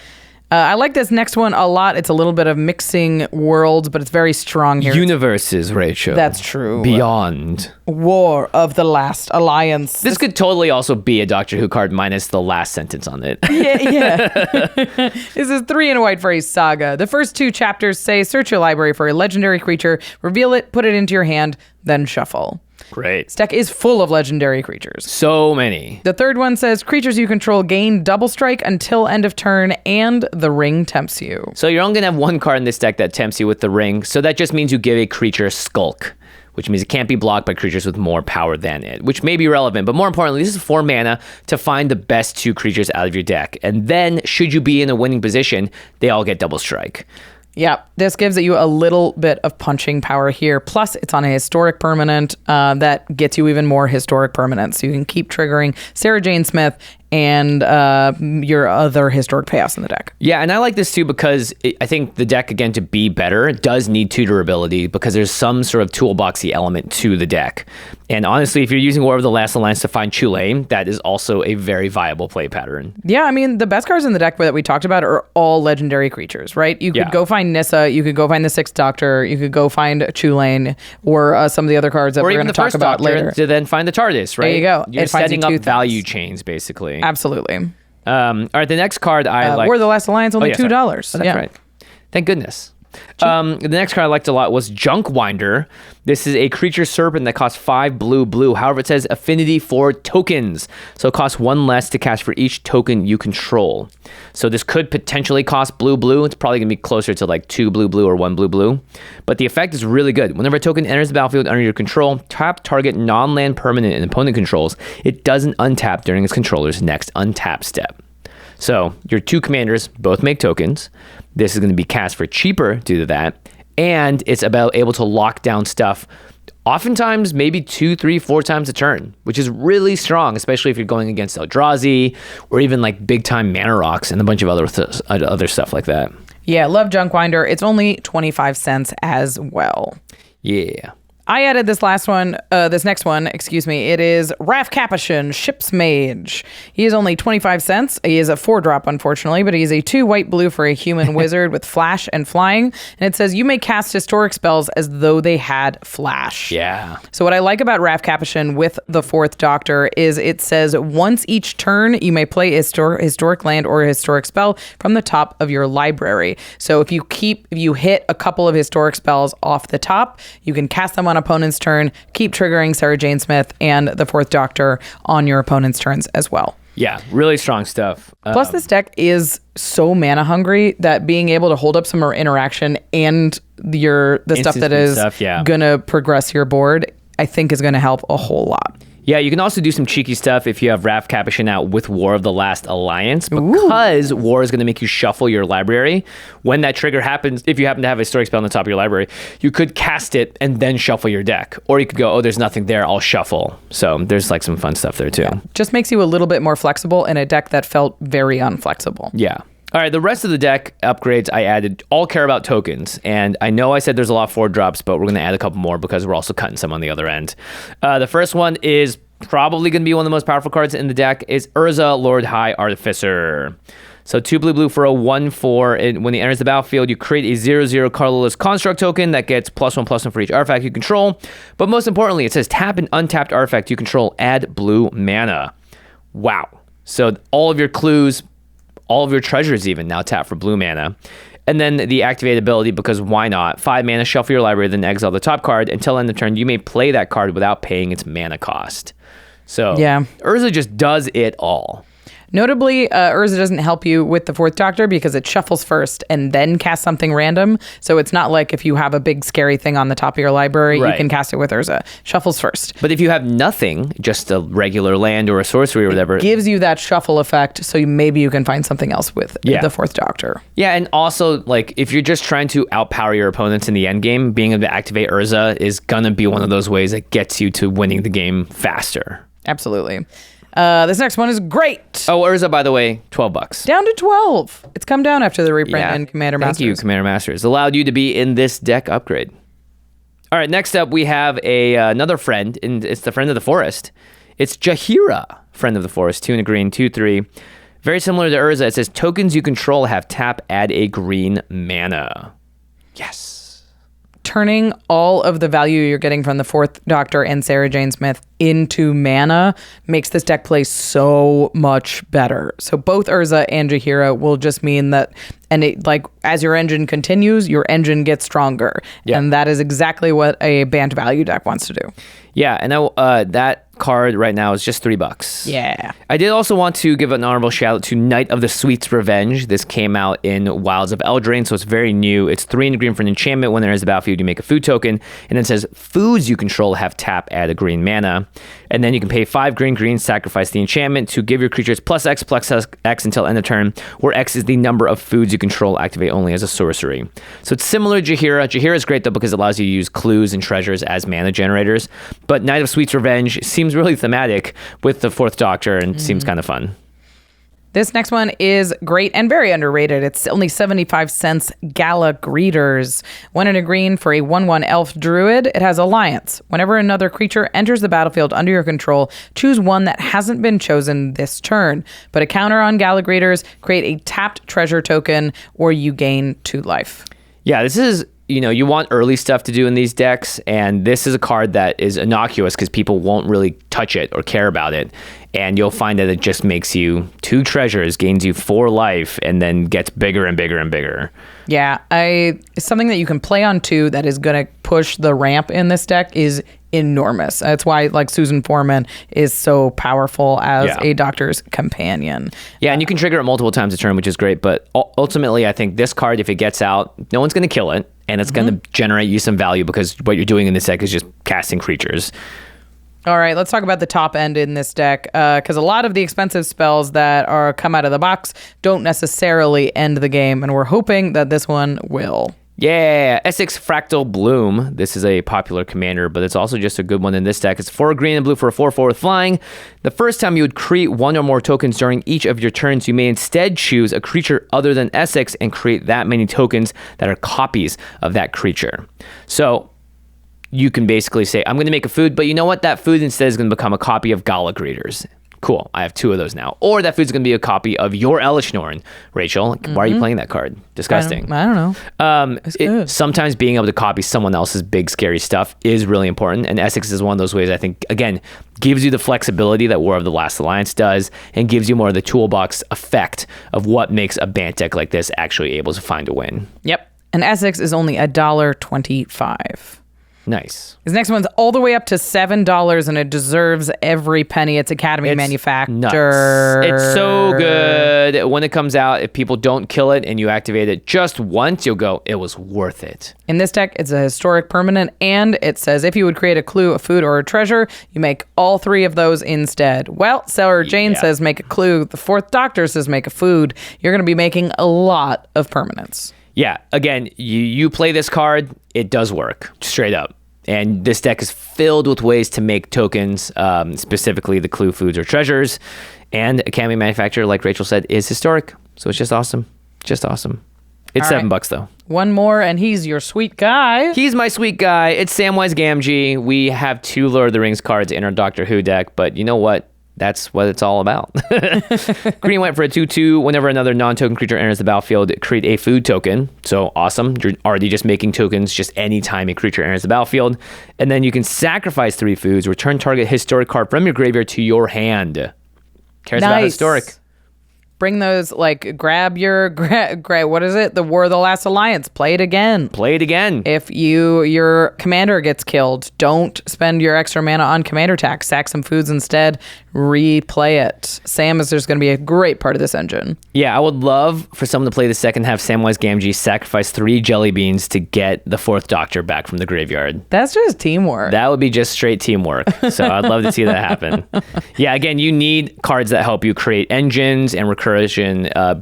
Speaker 2: I like this next one a lot. It's a little bit of mixing worlds, but it's very strong here.
Speaker 3: Universes, Rachel.
Speaker 2: That's true.
Speaker 3: Beyond.
Speaker 2: War of the Last Alliance.
Speaker 3: This could totally also be a Doctor Who card minus the last sentence on it.
Speaker 2: Yeah. This is 3 in a white for a saga. The first 2 chapters say search your library for a legendary creature, reveal it, put it into your hand, then shuffle.
Speaker 3: Great.
Speaker 2: This deck is full of legendary creatures.
Speaker 3: So many.
Speaker 2: The third one says creatures you control gain double strike until end of turn, and the ring tempts you.
Speaker 3: So you're only going to have one card in this deck that tempts you with the ring. So that just means you give a creature Skulk, which means it can't be blocked by creatures with more power than it, which may be relevant. But more importantly, this is 4 mana to find the best 2 creatures out of your deck. And then, should you be in a winning position, they all get double strike.
Speaker 2: Yeah, this gives you a little bit of punching power here. Plus, it's on a historic permanent that gets you even more historic permanents. So you can keep triggering Sarah Jane Smith and your other historic payoffs in the deck.
Speaker 3: Yeah, and I like this too because I think the deck, again, to be better, does need tutorability because there's some sort of toolboxy element to the deck. And honestly, if you're using War of the Last Alliance to find Chulane, that is also a very viable play pattern.
Speaker 2: Yeah, I mean, the best cards in the deck that we talked about are all legendary creatures, right? You could go find Nissa, you could go find the 6th Doctor, you could go find Chulane, or some of the other cards that we're going to talk about later.
Speaker 3: To then find the TARDIS, right?
Speaker 2: There you go.
Speaker 3: You're
Speaker 2: It finds
Speaker 3: setting
Speaker 2: you
Speaker 3: up
Speaker 2: 2
Speaker 3: value
Speaker 2: things.
Speaker 3: chains, basically.
Speaker 2: Absolutely.
Speaker 3: All right, the next card I like.
Speaker 2: War of the Last Alliance, only $2.
Speaker 3: Oh, that's right. Thank goodness. The next card I liked a lot was Junkwinder. This is a creature serpent that costs 5 blue. However, it says affinity for tokens. So it costs 1 less to cast for each token you control. So this could potentially cost blue. It's probably going to be closer to like 2 blue or 1 blue. But the effect is really good. Whenever a token enters the battlefield under your control, tap target non-land permanent an opponent controls. It doesn't untap during its controller's next untap step. So your 2 commanders both make tokens. This is going to be cast for cheaper due to that. And it's about able to lock down stuff oftentimes maybe 2, 3, 4 times a turn, which is really strong, especially if you're going against Eldrazi or even like big time mana rocks and a bunch of other stuff like that.
Speaker 2: Yeah, love Junkwinder. It's only 25 cents as well.
Speaker 3: Yeah.
Speaker 2: I added this next one. It is Raf Capuchin, Ship's Mage. He is only 25 cents. He is a 4-drop, unfortunately, but he is a 2 white-blue for a human wizard with flash and flying. And it says you may cast historic spells as though they had flash.
Speaker 3: Yeah.
Speaker 2: So what I like about Raf Capuchin with the 4th Doctor is it says once each turn, you may play a historic land or a historic spell from the top of your library. So if you hit a couple of historic spells off the top, you can cast them on opponent's turn, keep triggering Sarah Jane Smith and the 4th Doctor on your opponent's turns as well.
Speaker 3: Yeah, really strong stuff.
Speaker 2: Plus, this deck is so mana hungry that being able to hold up some more interaction and the stuff that is
Speaker 3: stuff, yeah.
Speaker 2: gonna progress your board, I think is gonna help a whole lot.
Speaker 3: Yeah, you can also do some cheeky stuff if you have Wrath Capuchin out with War of the Last Alliance, because War is going to make you shuffle your library. When that trigger happens, if you happen to have a historic spell on the top of your library, you could cast it and then shuffle your deck. Or you could go, oh, there's nothing there, I'll shuffle. So there's like some fun stuff there too. Yeah.
Speaker 2: Just makes you a little bit more flexible in a deck that felt very unflexible.
Speaker 3: Yeah. All right, the rest of the deck upgrades I added all care about tokens. And I know I said there's a lot of 4-drops, but we're going to add a couple more because we're also cutting some on the other end. The first one is probably going to be one of the most powerful cards in the deck is Urza, Lord High Artificer. So 2 blue for a 1/4. And when he enters the battlefield, you create a 0/0 colorless construct token that gets +1/+1 for each artifact you control. But most importantly, it says tap an untapped artifact you control, add blue mana. Wow. So all of your clues, all of your treasures even now tap for blue mana. And then the activated ability, because why not? 5 mana, shuffle your library, then exile the top card. Until end of turn, you may play that card without paying its mana cost. So
Speaker 2: yeah,
Speaker 3: Urza just does it all.
Speaker 2: Notably, Urza doesn't help you with the 4th Doctor because it shuffles first and then casts something random. So it's not like if you have a big scary thing on the top of your library, you can cast it with Urza. Shuffles first.
Speaker 3: But if you have nothing, just a regular land or a sorcery or whatever,
Speaker 2: it gives you that shuffle effect. So maybe you can find something else with the 4th Doctor.
Speaker 3: Yeah, and also like if you're just trying to outpower your opponents in the end game, being able to activate Urza is gonna be one of those ways that gets you to winning the game faster.
Speaker 2: Absolutely. This next one is great.
Speaker 3: Oh, Urza, by the way, $12.
Speaker 2: Down to 12. It's come down after the reprint in Commander Masters.
Speaker 3: Thank you, Commander Masters. Allowed you to be in this deck upgrade. All right, next up we have another friend, and it's the Friend of the Forest. It's Jaheira, Friend of the Forest, 2 and a green, 2/3. Very similar to Urza. It says tokens you control have tap, add a green mana. Yes.
Speaker 2: Turning all of the value you're getting from the 4th Doctor and Sarah Jane Smith into mana makes this deck play so much better. So both Urza and Jaheira will just mean that, and it, like as your engine continues, your engine gets stronger. Yeah. And that is exactly what a Bant value deck wants to do.
Speaker 3: Yeah, and that card right now is just $3.
Speaker 2: Yeah.
Speaker 3: I did also want to give an honorable shout out to Knight of the Sweet's Revenge. This came out in Wilds of Eldraine, so it's very new. It's 3 and a green for an enchantment. When there is a battlefield, you make a food token, and it says foods you control have tap, add a green mana. And then you can pay 5 green, sacrifice the enchantment to give your creatures +X until end of turn, where X is the number of foods you control, activate only as a sorcery. So it's similar to Jaheira. Jaheira is great though because it allows you to use clues and treasures as mana generators. But Knight of Sweet's Revenge seems really thematic with the 4th Doctor and seems kind of fun.
Speaker 2: This next one is great and very underrated. It's only 75 cents. Gala Greeters. 1 and a green for a 1/1 elf druid. It has Alliance. Whenever another creature enters the battlefield under your control, choose one that hasn't been chosen this turn. Put a counter on Gala Greeters, create a tapped treasure token, or you gain 2 life.
Speaker 3: Yeah, this is, you want early stuff to do in these decks, and this is a card that is innocuous because people won't really touch it or care about it. And you'll find that it just makes you 2 treasures, gains you 4 life, and then gets bigger and bigger and bigger.
Speaker 2: Yeah, it's something that you can play on 2 that is going to push the ramp in this deck is enormous. That's why like Susan Foreman is so powerful as a Doctor's companion.
Speaker 3: Yeah, and you can trigger it multiple times a turn, which is great. But ultimately, I think this card, if it gets out, no one's going to kill it. And it's going to generate you some value because what you're doing in this deck is just casting creatures.
Speaker 2: All right, let's talk about the top end in this deck because a lot of the expensive spells that come out of the box don't necessarily end the game, and we're hoping that this one will.
Speaker 3: Yeah, Essex Fractal Bloom. This is a popular commander, but it's also just a good one in this deck. It's 4 green and blue for a 4/4 with flying. The first time you would create 1 or more tokens during each of your turns, you may instead choose a creature other than Essex and create that many tokens that are copies of that creature. So you can basically say, I'm going to make a food, but you know what? That food instead is going to become a copy of Gala Greeters. Cool, I have 2 of those now. Or that food's going to be a copy of your Elesh Norn. Rachel, why are you playing that card? Disgusting.
Speaker 2: I don't know.
Speaker 3: Sometimes being able to copy someone else's big, scary stuff is really important. And Essex is one of those ways, I think, again, gives you the flexibility that War of the Last Alliance does and gives you more of the toolbox effect of what makes a Bant deck like this actually able to find a win.
Speaker 2: Yep. And Essex is only $1.25.
Speaker 3: Nice.
Speaker 2: His next one's all the way up to $7, and it deserves every penny. It's Academy Manufacturer.
Speaker 3: Nuts. It's so good. When it comes out, if people don't kill it and you activate it just once, you'll go, it was worth it.
Speaker 2: In this deck, it's a historic permanent, and it says if you would create a clue, a food, or a treasure, you make all three of those instead. Well, Seller Jane says make a clue. The fourth Doctor says make a food. You're going to be making a lot of permanents.
Speaker 3: Yeah, again, you play this card, it does work, straight up. And this deck is filled with ways to make tokens, specifically the clue, foods, or treasures. And Academy Manufacturer, like Rachel said, is historic. So it's just awesome. Just awesome. It's $7 though.
Speaker 2: One more, and he's your sweet guy.
Speaker 3: He's my sweet guy. It's Samwise Gamgee. We have 2 Lord of the Rings cards in our Doctor Who deck, but you know what? That's what it's all about. Green white for a 2/2. Whenever another non-token creature enters the battlefield, create a food token. So awesome. You're already just making tokens just any time a creature enters the battlefield. And then you can sacrifice 3 foods, return target historic card from your graveyard to your hand. Cares about historic.
Speaker 2: Bring those, like, grab your, what is it? The War of the Last Alliance. Play it again.
Speaker 3: Play it again.
Speaker 2: If your commander gets killed, don't spend your extra mana on commander attack. Sack some foods instead. Replay it. Sam is there's going to be a great part of this engine.
Speaker 3: Yeah, I would love for someone to play the second half Samwise Gamgee, sacrifice 3 jelly beans to get the 4th Doctor back from the graveyard.
Speaker 2: That's just teamwork.
Speaker 3: That would be just straight teamwork. So I'd love to see that happen. Yeah, again, you need cards that help you create engines and recursion.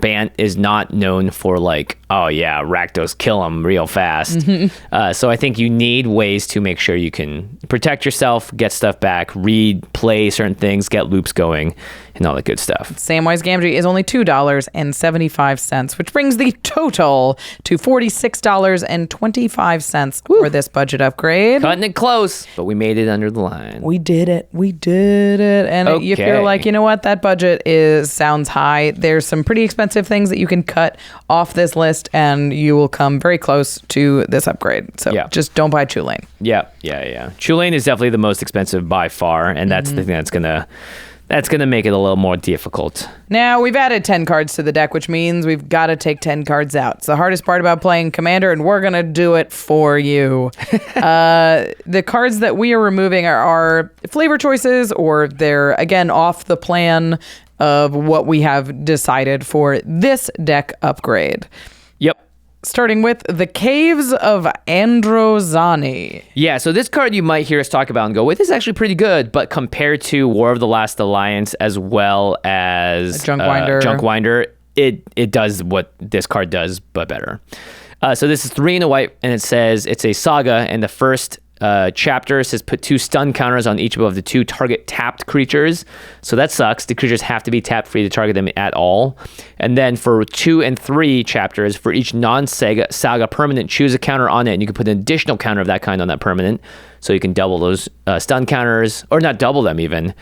Speaker 3: Bant is not known for like, oh yeah, Rakdos kill him real fast. So I think you need ways to make sure you can protect yourself, get stuff back, read, play certain things, get loops going, and all that good stuff.
Speaker 2: Samwise Gamgee is only $2.75, which brings the total to $46.25 for this budget upgrade.
Speaker 3: Cutting it close, but we made it under the line.
Speaker 2: We did it. And if you're like, you know what, that budget sounds high, there's some pretty expensive things that you can cut off this list, and you will come very close to this upgrade. So just don't buy Chulane.
Speaker 3: Yeah. Chulane is definitely the most expensive by far, and that's the thing that's gonna make it a little more difficult.
Speaker 2: Now, we've added 10 cards to the deck, which means we've got to take 10 cards out. It's the hardest part about playing Commander, and we're going to do it for you. The cards that we are removing are flavor choices, or they're, again, off the plan of what we have decided for this deck upgrade.
Speaker 3: Yep.
Speaker 2: Starting with the Caves of Androzani.
Speaker 3: Yeah, so this card you might hear us talk about and go, wait, this is actually pretty good, but compared to War of the Last Alliance as well as Junkwinder, it does what this card does, but better. So this is 3 and a white, and it says it's a saga, and the first chapter says put 2 stun counters on each of the 2 target tapped creatures. So that sucks. The creatures have to be tapped free to target them at all. And then for 2 and 3 chapters, for each non-saga permanent, choose a counter on it, and you can put an additional counter of that kind on that permanent. So you can double those stun counters, or not double them even,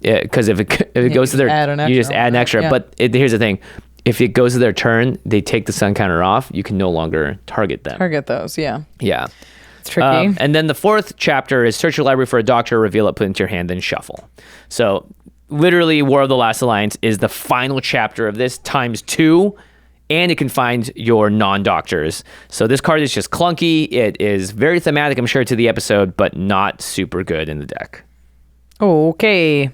Speaker 3: because if it goes to their, you just add an extra. Yeah. But here's the thing. If it goes to their turn, they take the stun counter off, you can no longer target them.
Speaker 2: Target those, yeah.
Speaker 3: Yeah.
Speaker 2: It's tricky.
Speaker 3: And then the 4th chapter is search your library for a Doctor, reveal it, put it into your hand, then shuffle. So literally War of the Last Alliance is the final chapter of this times 2, and it can find your non-Doctors. So this card is just clunky. It is very thematic, I'm sure, to the episode, but not super good in the deck.
Speaker 2: Okay.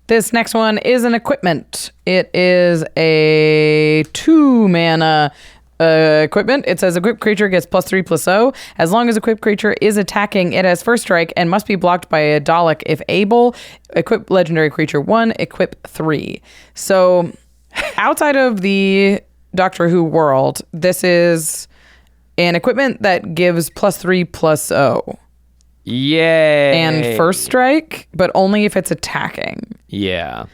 Speaker 2: This next one is an equipment. It is a 2-mana equipment. It says equipped creature gets +3/+0. As long as equipped creature is attacking, it has first strike and must be blocked by a Dalek if able. Equip legendary creature 1, equip 3. So outside of the Doctor Who world, this is an equipment that gives +3/+0.
Speaker 3: Yay.
Speaker 2: And first strike, but only if it's attacking.
Speaker 3: Yeah.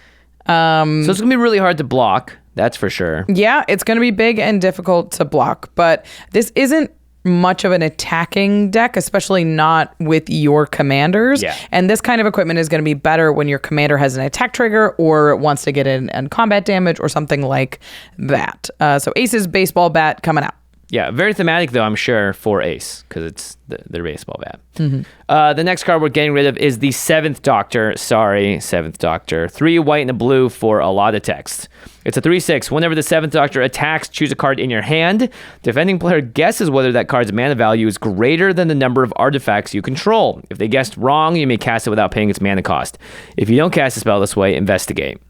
Speaker 3: So it's going to be really hard to block. That's for sure. Yeah,
Speaker 2: it's going to be big and difficult to block, but this isn't much of an attacking deck, especially not with your commanders.
Speaker 3: Yeah.
Speaker 2: And this kind of equipment is going to be better when your commander has an attack trigger or wants to get in combat damage or something like that. So Ace's baseball bat coming out.
Speaker 3: Yeah, very thematic though, I'm sure, for Ace, because it's the baseball bat. The next card we're getting rid of is the 7th Doctor. Sorry, 7th Doctor. 3 white and a blue for a lot of text. It's a 3/6. Whenever the 7th Doctor attacks, choose a card in your hand. Defending player guesses whether that card's mana value is greater than the number of artifacts you control. If they guessed wrong, you may cast it without paying its mana cost. If you don't cast a spell this way, investigate.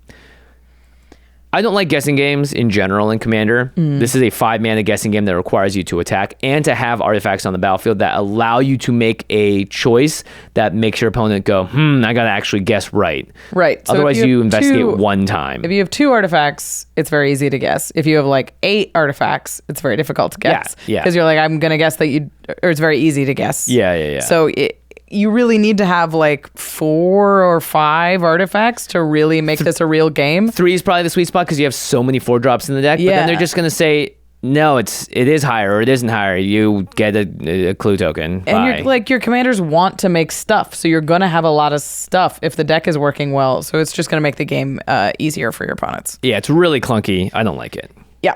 Speaker 3: I don't like guessing games in general in Commander. This is a 5-mana guessing game that requires you to attack and to have artifacts on the battlefield that allow you to make a choice that makes your opponent go, I gotta actually guess right.
Speaker 2: Right. So
Speaker 3: Otherwise, you investigate one time.
Speaker 2: If you have 2 artifacts, it's very easy to guess. If you have like 8 artifacts, it's very difficult to guess.
Speaker 3: Yeah.
Speaker 2: Because you're like, I'm gonna guess that or it's very easy to guess.
Speaker 3: Yeah.
Speaker 2: So you really need to have like 4 or 5 artifacts to really make this a real game.
Speaker 3: 3 is probably the sweet spot because you have so many 4-drops in the deck. But
Speaker 2: Yeah.
Speaker 3: then they're just going to say, no, it is higher or it isn't higher. You get a clue token.
Speaker 2: And you're like, your commanders want to make stuff. So you're going to have a lot of stuff if the deck is working well. So it's just going to make the game easier for your opponents.
Speaker 3: Yeah, it's really clunky. I don't like it.
Speaker 2: Yeah.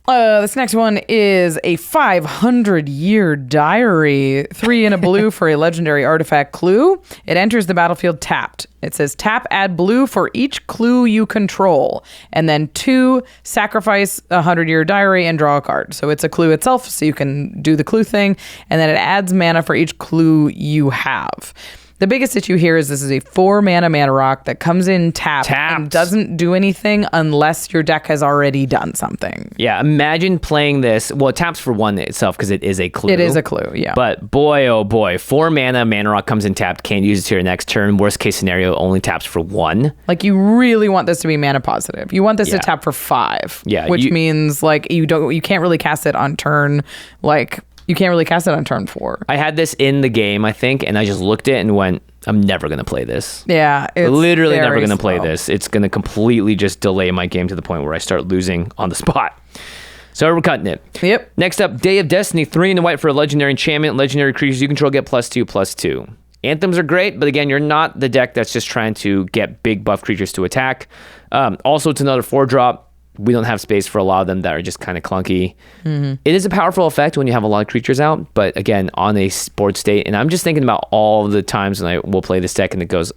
Speaker 2: This next one is a 500-year diary. 3 in a blue for a legendary artifact clue. It enters the battlefield tapped. It says tap, add blue for each clue you control. And then 2, sacrifice a 100-year diary and draw a card. So it's a clue itself, so you can do the clue thing. And then it adds mana for each clue you have. The biggest issue here is this is a 4-mana rock that comes in tapped and doesn't do anything unless your deck has already done something.
Speaker 3: Yeah, imagine playing this. Well, it taps for 1 itself because it is a clue.
Speaker 2: It is a clue, yeah.
Speaker 3: But boy, oh boy, 4-mana rock comes in tapped, can't use it to your next turn. Worst case scenario, only taps for 1.
Speaker 2: Like, you really want this to be mana positive. You want this to
Speaker 3: Yeah.
Speaker 2: tap for 5.
Speaker 3: Yeah,
Speaker 2: which means like you can't really cast it on turn you can't really cast it on turn 4.
Speaker 3: I had this in the game, I think, and I just looked at it and went, I'm never going to play this.
Speaker 2: Yeah, it's
Speaker 3: literally never
Speaker 2: very
Speaker 3: going to play
Speaker 2: slow.
Speaker 3: this. It's going to completely just delay my game to the point where I start losing on the spot. So we're cutting it.
Speaker 2: Yep.
Speaker 3: Next up, Day of Destiny, 3 in the white for a legendary enchantment. Legendary creatures you control get +2/+2. Anthems are great, but again, you're not the deck that's just trying to get big buff creatures to attack. Also, it's another 4-drop. We don't have space for a lot of them that are just kind of clunky. It is a powerful effect when you have a lot of creatures out, but again, on a board state, and I'm just thinking about all the times when I will play this deck and it goes,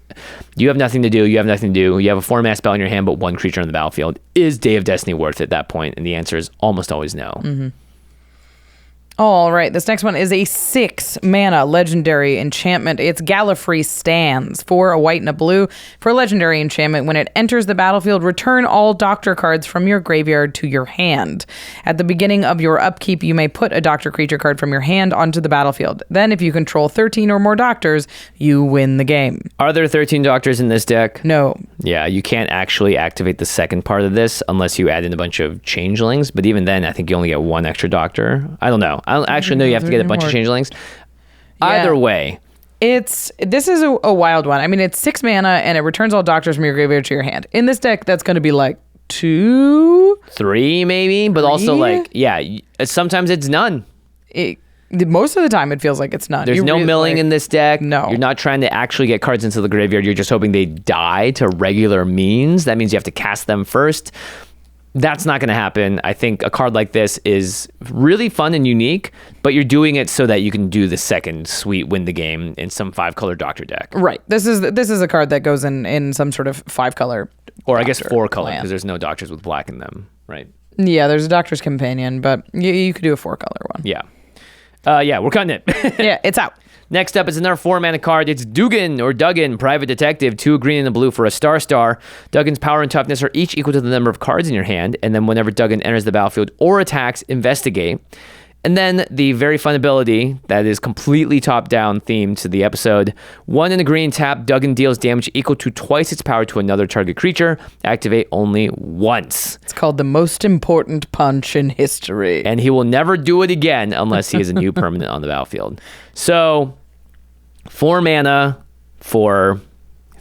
Speaker 3: you have nothing to do, you have a 4-mana spell in your hand, but 1 creature on the battlefield. Is Day of Destiny worth it at that point? And the answer is almost always no.
Speaker 2: All right, this next one is a 6-mana legendary enchantment. It's Gallifrey Stands for a white and a blue. For a legendary enchantment, when it enters the battlefield, return all Doctor cards from your graveyard to your hand. At the beginning of your upkeep, you may put a Doctor creature card from your hand onto the battlefield. Then, if you control 13 or more Doctors, you win the game.
Speaker 3: Are there 13 Doctors in this deck?
Speaker 2: No.
Speaker 3: Yeah, you can't actually activate the second part of this unless you add in a bunch of changelings, but even then, I think you only get 1 extra Doctor. I don't know. I don't actually know you have to get a bunch of changelings. Either way.
Speaker 2: This is a wild one. I mean, it's 6 mana and it returns all Doctors from your graveyard to your hand. In this deck, that's going to be like 2,
Speaker 3: 3 maybe, but also
Speaker 2: 3?
Speaker 3: like, yeah, sometimes it's none.
Speaker 2: Most of the time it feels like it's none.
Speaker 3: There's no milling in this deck.
Speaker 2: No.
Speaker 3: You're not trying to actually get cards into the graveyard. You're just hoping they die to regular means. That means you have to cast them first. That's not going to happen. I think a card like this is really fun and unique, but you're doing it so that you can do the second sweet win the game in some 5-color Doctor deck.
Speaker 2: Right. This is a card that goes in some sort of 5-color.
Speaker 3: Or I guess
Speaker 2: Doctor
Speaker 3: 4-color,
Speaker 2: land.
Speaker 3: because there's no Doctors with black in them, right?
Speaker 2: Yeah, there's a Doctor's Companion, but you could do a 4-color one.
Speaker 3: Yeah. We're cutting it.
Speaker 2: Yeah, it's out.
Speaker 3: Next up is another 4-mana card. It's Dugan or Duggan, Private Detective, 2 green and a blue for a star. Duggan's power and toughness are each equal to the number of cards in your hand, and then whenever Duggan enters the battlefield or attacks, investigate. And then the very fun ability that is completely top-down themed to the episode. 1 in a green tap, Duggan deals damage equal to twice its power to another target creature. Activate only once.
Speaker 2: It's called the most important punch in history.
Speaker 3: And he will never do it again unless he is a new permanent on the battlefield. So, 4 mana for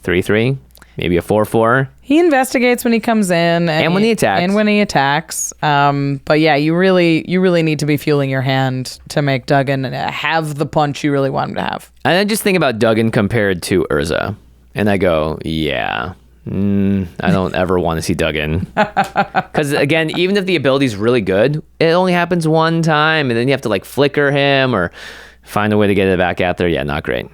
Speaker 3: 3/3, maybe a 4/4.
Speaker 2: He investigates when he comes in,
Speaker 3: And when he attacks.
Speaker 2: And when he attacks. But yeah, you really need to be fueling your hand to make Duggan have the punch you really want him to have.
Speaker 3: And I just think about Duggan compared to Urza, and I go, yeah, I don't ever want to see Duggan. Because again, even if the ability's really good, it only happens one time, and then you have to like flicker him or find a way to get it back out there. Yeah, not great.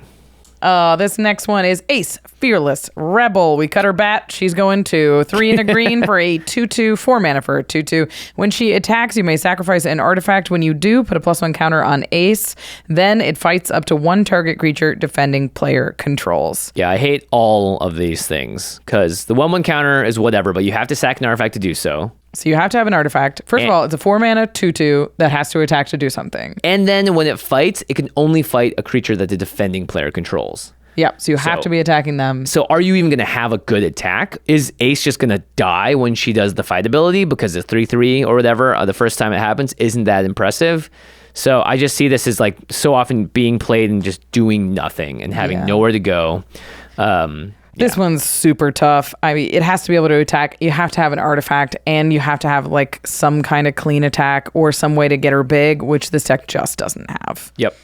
Speaker 2: This next one is Ace, Fearless, Rebel. We cut her bat. She's going to 3 and a green for a 2/2, 4 mana for a 2/2. When she attacks, you may sacrifice an artifact. When you do, put a +1 counter on Ace. Then it fights up to 1 target creature defending player controls.
Speaker 3: Yeah, I hate all of these things because the 1/1 counter is whatever, but you have to sack an artifact to do so.
Speaker 2: So you have to have an artifact. First of all, it's a 4 mana 2/2 that has to attack to do something.
Speaker 3: And then when it fights, it can only fight a creature that the defending player controls.
Speaker 2: Yeah, so you have to be attacking them.
Speaker 3: So are you even going to have a good attack? Is Ace just going to die when she does the fight ability because it's 3/3 or whatever the first time it happens? Isn't that impressive? So I just see this as like so often being played and just doing nothing and having nowhere to go.
Speaker 2: This one's super tough. I mean, it has to be able to attack. You have to have an artifact, and you have to have like some kind of clean attack or some way to get her big, which this deck just doesn't have.
Speaker 3: Yep.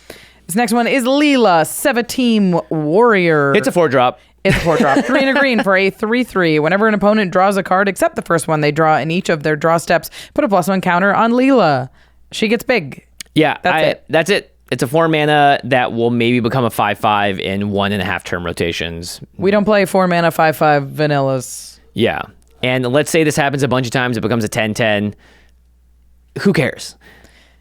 Speaker 2: This next one is Leela, Sevateem Warrior.
Speaker 3: It's a 4-drop.
Speaker 2: It's a 4-drop. 3 and a green for a 3/3. Whenever an opponent draws a card, except the first one they draw in each of their draw steps, put a +1 counter on Leela. She gets big.
Speaker 3: Yeah,
Speaker 2: That's it.
Speaker 3: It's a 4 mana that will maybe become a 5/5 in 1.5 turn rotations.
Speaker 2: We don't play 4 mana 5/5 vanillas.
Speaker 3: Yeah. And let's say this happens a bunch of times, it becomes a 10/10. Who cares?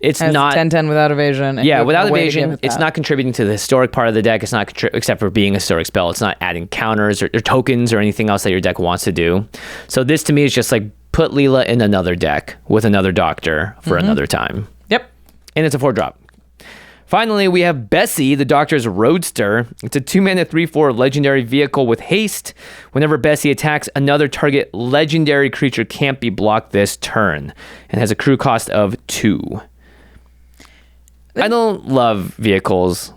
Speaker 3: It's not
Speaker 2: 10/10 without evasion.
Speaker 3: Yeah, without evasion, it's not contributing to the historic part of the deck. It's not except for being a historic spell. It's not adding counters or tokens or anything else that your deck wants to do. So this to me is just like put Leela in another deck with another doctor for another time.
Speaker 2: Yep.
Speaker 3: And it's a 4-drop. Finally, we have Bessie, the Doctor's Roadster. It's a 2 mana 3/4 legendary vehicle with haste. Whenever Bessie attacks, another target legendary creature can't be blocked this turn and has a crew cost of 2. I don't love vehicles,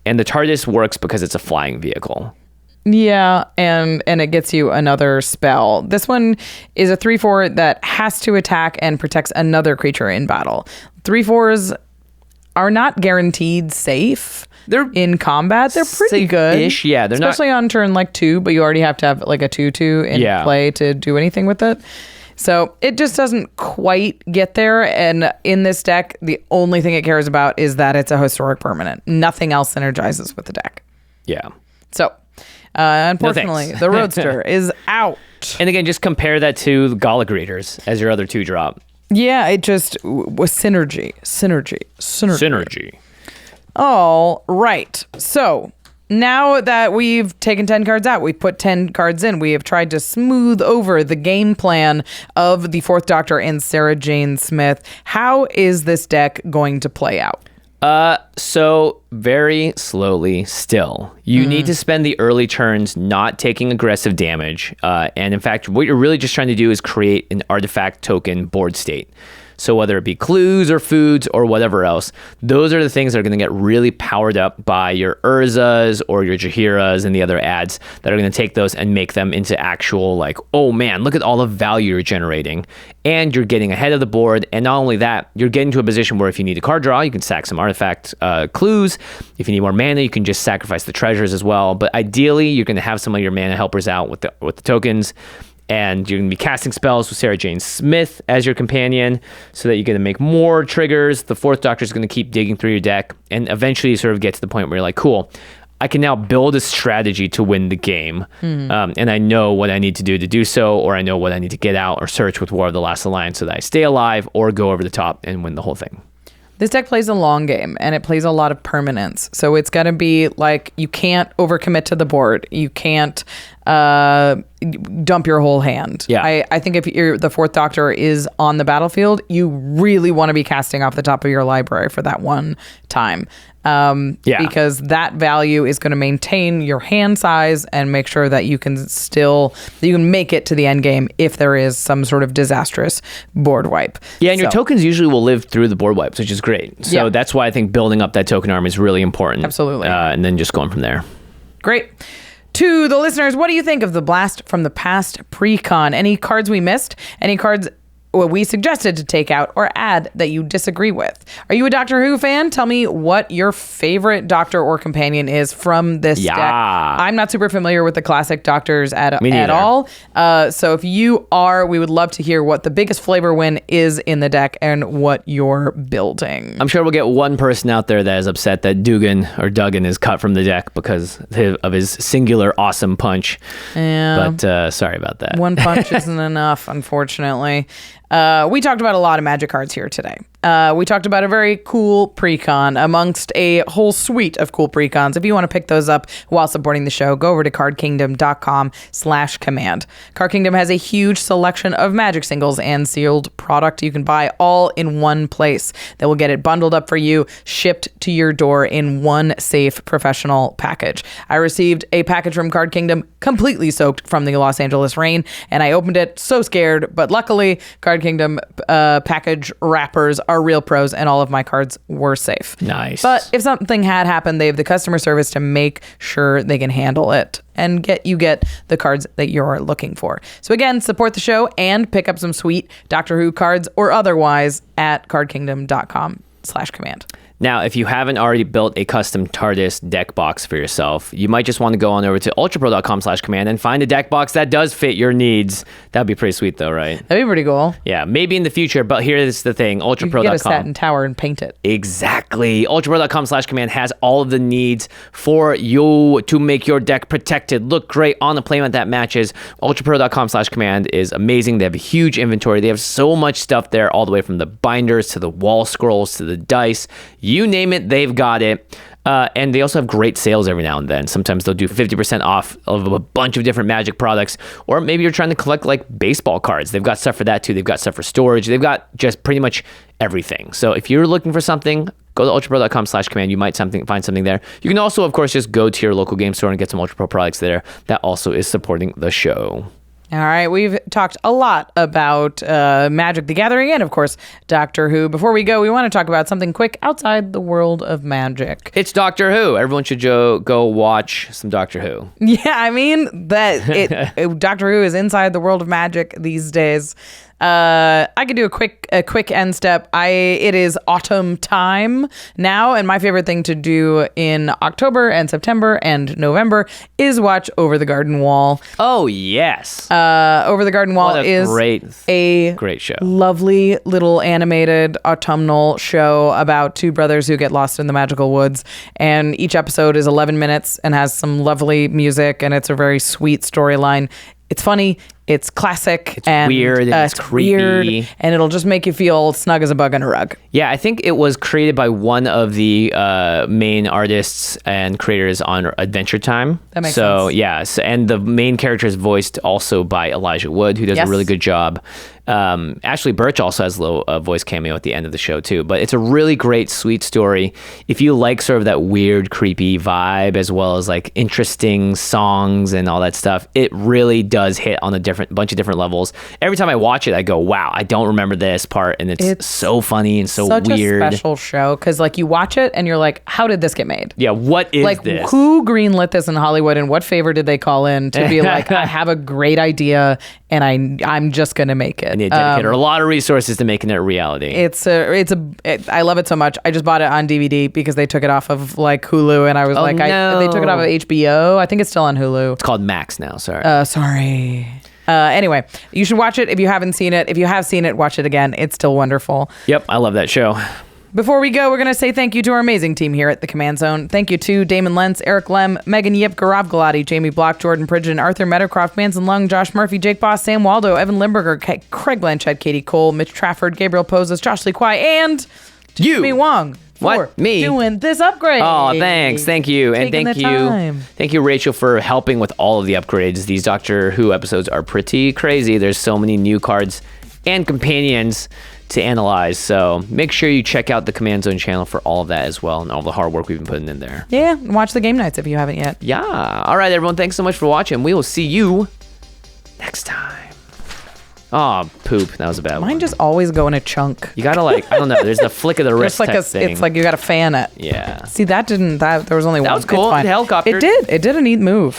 Speaker 3: and the TARDIS works because it's a flying vehicle.
Speaker 2: Yeah, and it gets you another spell. This one is a 3/4 that has to attack and protects another creature in battle. 3/4s are not guaranteed safe. They're in combat. They're pretty good.
Speaker 3: Ish, yeah. They're
Speaker 2: especially on turn like 2, but you already have to have like a 2/2 in play to do anything with it. So it just doesn't quite get there. And in this deck, the only thing it cares about is that it's a historic permanent. Nothing else synergizes with the deck.
Speaker 3: Yeah.
Speaker 2: So unfortunately, the Roadster is out.
Speaker 3: And again, just compare that to the Gallic Raiders as your other 2-drop.
Speaker 2: Yeah, it just was synergy. All right. So now that we've taken 10 cards out, we put 10 cards in, we have tried to smooth over the game plan of the 4th Doctor and Sarah Jane Smith. How is this deck going to play out?
Speaker 3: So very slowly still. You need to spend the early turns not taking aggressive damage. And in fact, what you're really just trying to do is create an artifact token board state. So whether it be clues or foods or whatever else, those are the things that are going to get really powered up by your Urzas or your Jahiras and the other ads that are going to take those and make them into actual like, oh man, look at all the value you're generating. And you're getting ahead of the board. And not only that, you're getting to a position where if you need a card draw, you can sack some artifact clues. If you need more mana, you can just sacrifice the treasures as well. But ideally, you're going to have some of your mana helpers out with the tokens. And you're going to be casting spells with Sarah Jane Smith as your companion so that you're going to make more triggers. The 4th Doctor is going to keep digging through your deck. And eventually you sort of get to the point where you're like, cool, I can now build a strategy to win the game. And I know what I need to do so, or I know what I need to get out or search with War of the Last Alliance so that I stay alive or go over the top and win the whole thing.
Speaker 2: This deck plays a long game, and it plays a lot of permanence. So it's going to be like you can't overcommit to the board. You can't dump your whole hand.
Speaker 3: Yeah.
Speaker 2: I think if the 4th Doctor is on the battlefield, you really want to be casting off the top of your library for that one time. Because that value is going to maintain your hand size and make sure that you can make it to the end game if there is some sort of disastrous board wipe.
Speaker 3: Yeah, and your tokens usually will live through the board wipes, which is great. So that's why I think building up that token arm is really important.
Speaker 2: Absolutely.
Speaker 3: And then just going from there.
Speaker 2: Great. To the listeners, what do you think of the Blast from the Past pre-con? Any cards we missed? Any cards what we suggested to take out or add that you disagree with. Are you a Doctor Who fan? Tell me what your favorite Doctor or companion is from this deck. I'm not super familiar with the classic Doctors at all. So if you are, we would love to hear what the biggest flavor win is in the deck and what you're building.
Speaker 3: I'm sure we'll get one person out there that is upset that Duggan is cut from the deck because of his singular awesome punch.
Speaker 2: Yeah.
Speaker 3: But sorry about that.
Speaker 2: One punch isn't enough, unfortunately. We talked about a lot of Magic cards here today. We talked about a very cool precon amongst a whole suite of cool precons. If you want to pick those up while supporting the show, go over to cardkingdom.com/command. Card Kingdom has a huge selection of Magic singles and sealed product you can buy all in one place. They will get it bundled up for you, shipped to your door in one safe professional package. I received a package from Card Kingdom completely soaked from the Los Angeles rain, and I opened it so scared, but luckily Card Kingdom package wrappers are real pros, and all of my cards were safe.
Speaker 3: Nice.
Speaker 2: But if something had happened, they have the customer service to make sure they can handle it and get the cards that you're looking for. So again, support the show and pick up some sweet Doctor Who cards or otherwise at cardkingdom.com/command.
Speaker 3: Now, if you haven't already built a custom TARDIS deck box for yourself, you might just want to go on over to ultrapro.com/command and find a deck box that does fit your needs. That'd be pretty sweet though, right?
Speaker 2: That'd be pretty cool.
Speaker 3: Yeah, maybe in the future, but here's the thing, ultrapro.com.
Speaker 2: You can get a satin tower and paint it.
Speaker 3: Exactly. ultrapro.com/command has all of the needs for you to make your deck protected, look great on the playmat that matches. ultrapro.com/command is amazing. They have a huge inventory. They have so much stuff there, all the way from the binders to the wall scrolls to the dice. You name it, they've got it. And they also have great sales every now and then. Sometimes they'll do 50% off of a bunch of different Magic products. Or maybe you're trying to collect like baseball cards. They've got stuff for that too. They've got stuff for storage. They've got just pretty much everything. So if you're looking for something, go to ultrapro.com/command. You might find something there. You can also, of course, just go to your local game store and get some Ultra Pro products there. That also is supporting the show.
Speaker 2: All right, we've talked a lot about Magic the Gathering and, of course, Doctor Who. Before we go, we want to talk about something quick outside the world of Magic.
Speaker 3: It's Doctor Who. Everyone should go watch some Doctor Who.
Speaker 2: Yeah, I mean, Doctor Who is inside the world of Magic these days. I could do a quick end step. It is autumn time now, and my favorite thing to do in October and September and November is watch Over the Garden Wall.
Speaker 3: Oh yes.
Speaker 2: Over the Garden Wall is a
Speaker 3: great show.
Speaker 2: Lovely little animated autumnal show about two brothers who get lost in the magical woods, and each episode is 11 minutes and has some lovely music, and it's a very sweet storyline. It's funny, it's classic,
Speaker 3: it's weird, and it's creepy,
Speaker 2: weird, and it'll just make you feel snug as a bug on a rug.
Speaker 3: Yeah, I think it was created by one of the main artists and creators on Adventure Time.
Speaker 2: That makes sense.
Speaker 3: So yeah, and the main character is voiced also by Elijah Wood, who does a really good job. Ashley Birch also has a little voice cameo at the end of the show too, but it's a really great, sweet story. If you like sort of that weird, creepy vibe, as well as like interesting songs and all that stuff, it really does hit on a bunch of different levels. Every time I watch it, I go, wow, I don't remember this part, and it's so funny and so
Speaker 2: such
Speaker 3: weird.
Speaker 2: A special show, because like you watch it and you're like, how did this get made?
Speaker 3: Yeah, what is
Speaker 2: like,
Speaker 3: this?
Speaker 2: Who greenlit this in Hollywood, and what favor did they call in to be like, I have a great idea and I'm just gonna make it.
Speaker 3: And they dedicated a lot of resources to making it a reality.
Speaker 2: I love it so much. I just bought it on DVD because they took it off of like Hulu, and I was they took it off of HBO. I think it's still on Hulu.
Speaker 3: It's called Max now. Sorry.
Speaker 2: Anyway, you should watch it if you haven't seen it. If you have seen it, watch it again. It's still wonderful.
Speaker 3: Yep, I love that show.
Speaker 2: Before we go, we're going to say thank you to our amazing team here at the Command Zone. Thank you to Damon Lentz, Eric Lem, Megan Yip, Gaurav Gulati, Jamie Block, Jordan Pridgeon, Arthur Meadowcroft, Manson Lung, Josh Murphy, Jake Boss, Sam Waldo, Evan Limburger, Craig Blanchett, Katie Cole, Mitch Trafford, Gabriel Poses, Josh Lee Kwai, and Jimmy Wong.
Speaker 3: What? Me?
Speaker 2: Doing this upgrade.
Speaker 3: Oh, thanks. Thank you. And thank you, Rachel, for helping with all of the upgrades. These Doctor Who episodes are pretty crazy. There's so many new cards and companions to analyze. So make sure you check out the Command Zone channel for all of that as well, and all the hard work we've been putting in there.
Speaker 2: Yeah, watch the game nights if you haven't yet.
Speaker 3: Yeah. All right, everyone. Thanks so much for watching. We will see you next time. Oh, poop. That was a bad one.
Speaker 2: Mine just always go in a chunk.
Speaker 3: You gotta I don't know. There's the flick of the wrist type thing.
Speaker 2: It's like you gotta fan it.
Speaker 3: Yeah.
Speaker 2: See, there was only one.
Speaker 3: That was cool.
Speaker 2: It
Speaker 3: helicopter.
Speaker 2: It did a neat move.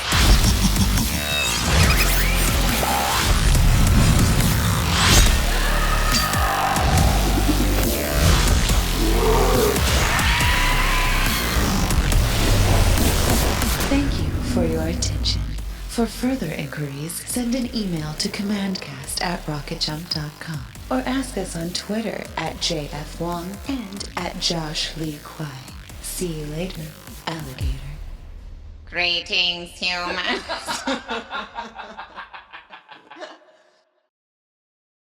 Speaker 1: for your attention. For further inquiries, send an email to commandcast@rocketjump.com or ask us on Twitter @JFWong and @JoshLeeQuai. See you later, alligator.
Speaker 9: Greetings, humans.